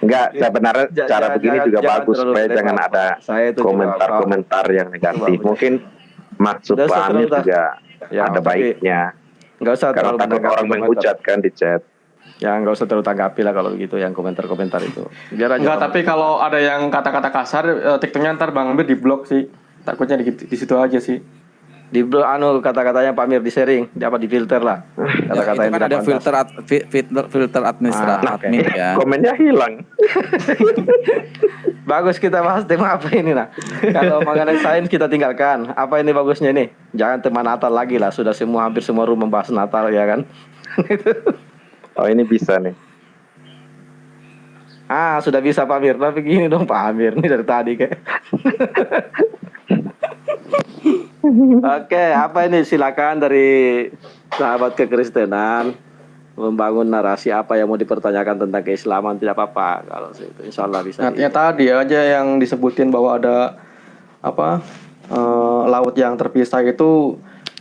Enggak, sebenarnya cara begini juga bagus supaya terlalu jangan lebar, ada Pak. Saya itu juga, komentar-komentar yang negatif. Coba, Mungkin maksud Udah, Pak Ustaz, Amir udah. juga Ya, ada tapi baiknya. nggak usah Karena terlalu takut menanggapi orang komentar. menghujat kan di chat. Ya nggak usah terlalu tanggapi lah kalau begitu yang komentar-komentar itu. Biar aja. Enggak, tapi kalau ada yang kata-kata kasar, TikToknya ntar Bang Amir di blok sih. Takutnya di situ aja sih. di kata-katanya Pak Amir di sharing, di filter lah. Kata-kata Ya, yang itu kan tidak ada pantas. filter administratif Ah, oke. admin ya. Komennya hilang. Bagus, kita bahas tema apa ini nah. Kalau mengenai sains kita tinggalkan. Apa ini bagusnya ini? Jangan tema Natal lagi lah. Sudah hampir semua rumah membahas Natal ya kan. Oh ini bisa nih. Sudah bisa Pak Amir. Tapi gini dong Pak Amir ini dari tadi kayak. Oke, apa ini? Silakan dari sahabat kekristenan membangun narasi apa yang mau dipertanyakan tentang keislaman, tidak apa-apa kalau itu insya Allah bisa. Artinya tadi aja yang disebutin bahwa ada laut yang terpisah itu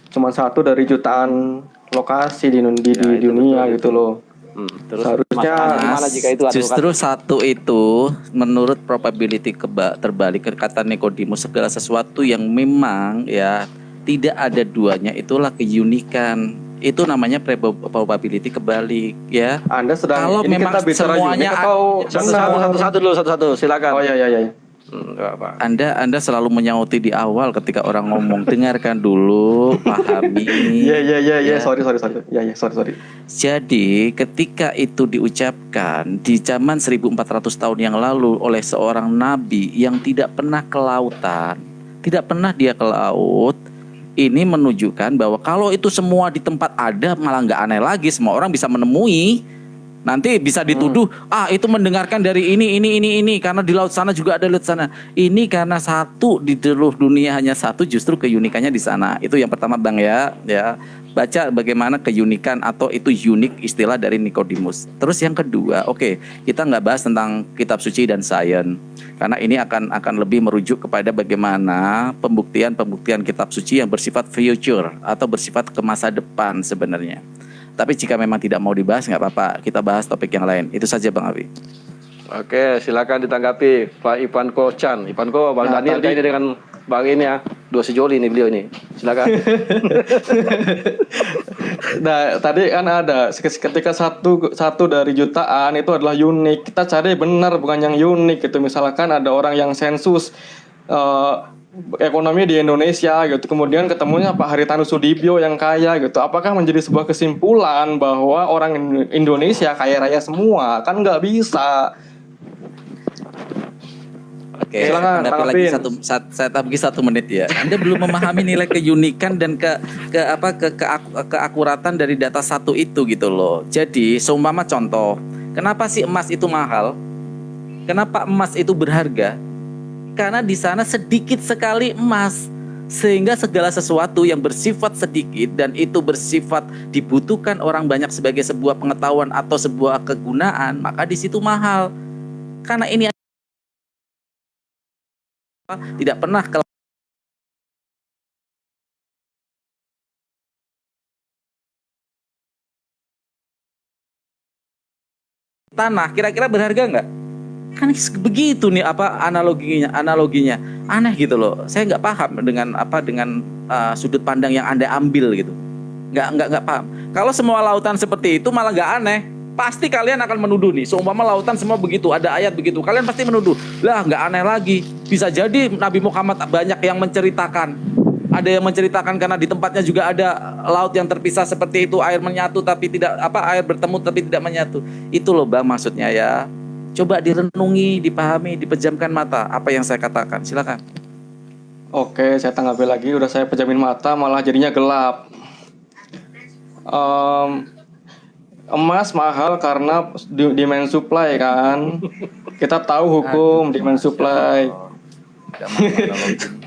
cuma satu dari jutaan lokasi di itu dunia betul, gitu loh. Terus Seharusnya masalahnya gimana jika itu advokat? Justru satu itu menurut probability terbalik kata Nikodemus, segala sesuatu yang memang ya tidak ada duanya itulah keunikan. Itu namanya probability kebalik ya. Anda sedang Kalau ini memang kita bicara semuanya unik atau satu-satu silakan. Oh ya. Enggak apa. Anda selalu menyauti di awal ketika orang ngomong, dengarkan dulu, pahami. Iya. Ya. Sorry. Ya, sorry. Jadi ketika itu diucapkan di zaman 1400 tahun yang lalu oleh seorang nabi yang tidak pernah ke lautan, tidak pernah dia ke laut, ini menunjukkan bahwa kalau itu semua di tempat ada malah nggak aneh lagi, semua orang bisa menemui. Nanti bisa dituduh, itu mendengarkan dari ini karena di laut sana juga ada laut sana. Ini karena satu di seluruh dunia hanya satu, justru keunikannya di sana. Itu yang pertama Bang ya. baca bagaimana keunikan atau itu unik istilah dari Nikodemus. Terus yang kedua, oke, kita nggak bahas tentang kitab suci dan sains karena ini akan lebih merujuk kepada bagaimana pembuktian kitab suci yang bersifat future atau bersifat ke masa depan sebenarnya. Tapi jika memang tidak mau dibahas nggak apa-apa, kita bahas topik yang lain. Itu saja Bang Abi. Oke, silakan ditanggapi Pak Ivanko Chan. Ivanko, Bang Daniel ini dengan Bang ini ya, dua sejoli nih beliau ini. Silakan. Nah, tadi kan ada ketika satu dari jutaan itu adalah unik. Kita cari benar bukan yang unik gitu. Misalkan ada orang yang sensus ekonomi di Indonesia gitu. Kemudian ketemunya Pak Haritanu Sudibyo yang kaya gitu. Apakah menjadi sebuah kesimpulan bahwa orang Indonesia kaya raya semua? Kan nggak bisa. Oke, silakan, Anda lagi saya tambah 1 menit ya. Anda belum memahami nilai keunikan dan keakuratan dari data satu itu gitu loh. Jadi, seumpama contoh, kenapa sih emas itu mahal? Kenapa emas itu berharga? Karena di sana sedikit sekali emas, sehingga segala sesuatu yang bersifat sedikit dan itu bersifat dibutuhkan orang banyak sebagai sebuah pengetahuan atau sebuah kegunaan, maka di situ mahal. Karena ini tidak pernah tanah kira-kira berharga nggak? Kan begitu nih analoginya aneh gitu loh. Saya nggak paham dengan sudut pandang yang Anda ambil gitu. Nggak paham. Kalau semua lautan seperti itu malah nggak aneh. Pasti kalian akan menuduh nih, seumpama lautan semua begitu, ada ayat begitu, kalian pasti menuduh, lah nggak aneh lagi. Bisa jadi Nabi Muhammad banyak yang menceritakan, ada yang menceritakan karena di tempatnya juga ada laut yang terpisah seperti itu, air menyatu tapi tidak air bertemu tapi tidak menyatu. Itu loh Bang maksudnya ya. Coba direnungi, dipahami, dipejamkan mata apa yang saya katakan. Silakan. Oke, saya tanggapi lagi. Udah saya pejamin mata malah jadinya gelap. Emas mahal karena demand supply kan. Kita tahu hukum demand supply.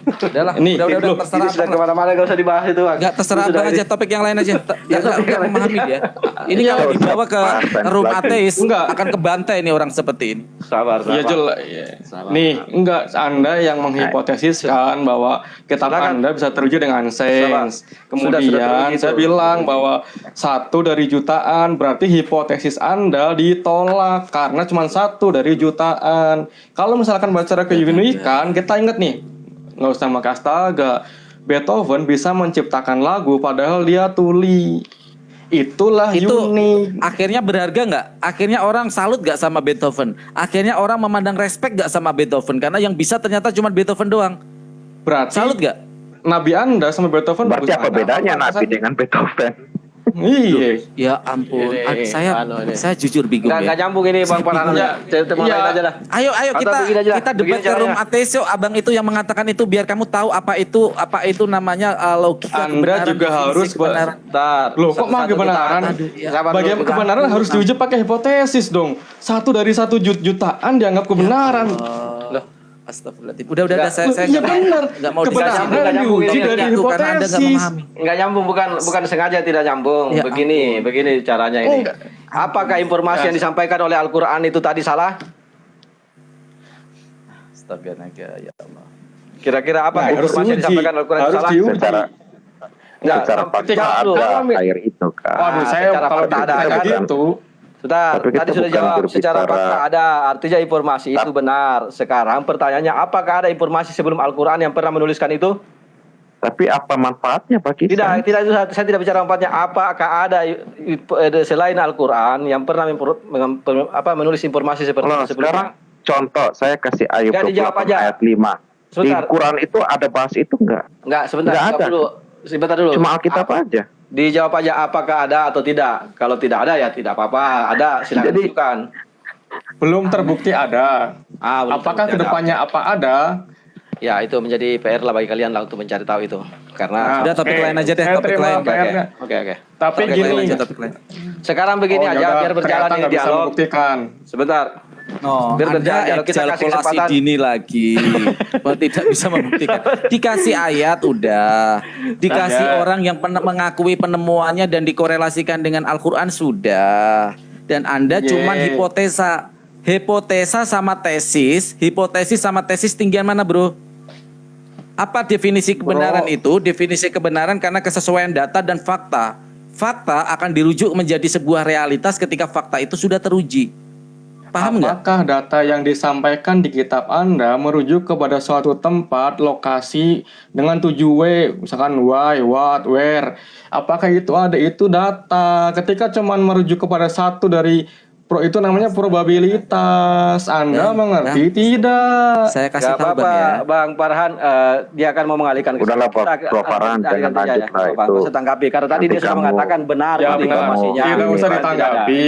Udahlah, Ini udah terserah. Sudah kemana-mana, gak usah dibahas itu. Enggak terserah Bang aja, topik yang lain aja. Enggak memahami dia. Ini kalau dibawa ke room ateis akan kebantai nih orang seperti ini. Sabar. Iya jelas. Nih, enggak, Anda yang menghipotesiskan bahwa kitab Anda bisa teruji dengan sains. Kemudian saya bilang bahwa 1 dari jutaan berarti hipotesis Anda ditolak karena cuma 1 dari jutaan. Kalau misalkan baca keunikan, kita ingat nih, nggak usah pakai astaga. Beethoven bisa menciptakan lagu padahal dia tuli. Itulah unik. Akhirnya berharga nggak? Akhirnya orang salut nggak sama Beethoven? Akhirnya orang memandang respect nggak sama Beethoven? Karena yang bisa ternyata cuma Beethoven doang. Berarti salut nggak? Nabi Anda sama Beethoven Berarti apa bedanya Nabi dengan Beethoven? Iya. Ya ampun, saya jujur bingung ya. Nggak nyambung ini Bang Farhan. Lain aja lah. Ayo kita debat ke room ateis yuk. Abang itu yang mengatakan itu biar kamu tahu apa itu namanya logika. Anda juga harus loh kok mah kebenaran? Bagaimana kebenaran harus diuji pakai hipotesis dong. 1 dari 1 jutaan dianggap kebenaran. Astagfirullahaladzim. Udah saya nggak mau kebenaran diuji dari hipotesis. Nggak nyambung, bukan sengaja tidak nyambung. Ya, begini caranya ini. Apakah informasi yang disampaikan oleh Al-Quran itu tadi salah? Astagfirullah ya Allah. Kira-kira apa informasi yang disampaikan Al-Quran itu salah? Secara fakta ada air itu kan. Waduh, saya kalau tak ada kan gitu. Sudah, tadi sudah jawab secara fakta ada, artinya informasi itu benar. Sekarang pertanyaannya, apakah ada informasi sebelum Al-Quran yang pernah menuliskan itu? Tapi apa manfaatnya Pak Kisan? Tidak itu saya tidak bicara manfaatnya. Apakah ada selain Al-Quran yang pernah menulis informasi seperti itu sebelumnya? Sekarang contoh, saya kasih Ayub 28 ayat 5. Di Quran itu ada bahas itu enggak? Enggak, sebentar dulu. Cuma Alkitab aja. Dijawab aja apakah ada atau tidak. Kalau tidak ada ya tidak apa-apa. Ada, silakan tunjukkan. Belum terbukti ada. Apakah kedepannya apa ada? Ya itu menjadi PR lah bagi kalian lah untuk mencari tahu itu. Karena udah topik lain aja deh, topik lain. Oke. Tapi gini. Sekarang begini aja biar berjalan ini dialog. Sebentar. No, Biar berjalan, Anda kita kasih ejakulasi kesempatan. dini lagi. Tidak bisa membuktikan. Dikasih ayat udah. Dikasih Ada. orang yang mengakui penemuannya dan dikorelasikan dengan Al-Qur'an sudah. Dan Anda cuman hipotesa. Hipotesa sama tesis tinggian mana, Bro? Apa definisi kebenaran itu? Definisi kebenaran karena kesesuaian data dan fakta. Fakta akan dirujuk menjadi sebuah realitas ketika fakta itu sudah teruji. Paham nggak? Apakah data yang disampaikan di kitab Anda merujuk kepada suatu tempat, lokasi dengan 7W, misalkan why, what, where? Apakah itu ada itu data? Ketika cuman merujuk kepada satu dari itu namanya probabilitas. Anda mengerti tidak? Saya kasih Gak tahu Bang ya. apa-apa, Bang Farhan. Dia akan mau mengalihkan. Udahlah, Prof Farhan, jangan lanjut lah itu. Saya tanggapi karena tadi Nanti dia sudah kamu- mengatakan benar Ya, itu benar. informasinya. Tidak usah ditanggapi.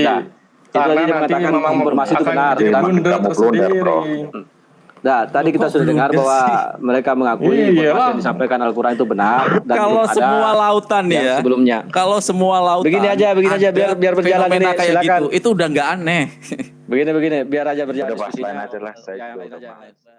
Itu Karena tadi dia nanti mengatakan memang informasi itu akan benar. jadi Kita- blunder Kamu blunder, tersendiri. Bro. Nah, tadi kita sudah dengar bahwa mereka mengakui informasi Iyalah. yang disampaikan Al-Quran itu benar. Dan Kalau ada semua lautan yang ya. sebelumnya. Kalau semua lautan. Begini aja, ada biar berjalan fenomena ini, kayak silakan. gitu. Itu udah nggak aneh. Begini, biar aja berjalan Udah, Pak, diskusinya. lain aja lah, saya Ya, juga lain udah aja.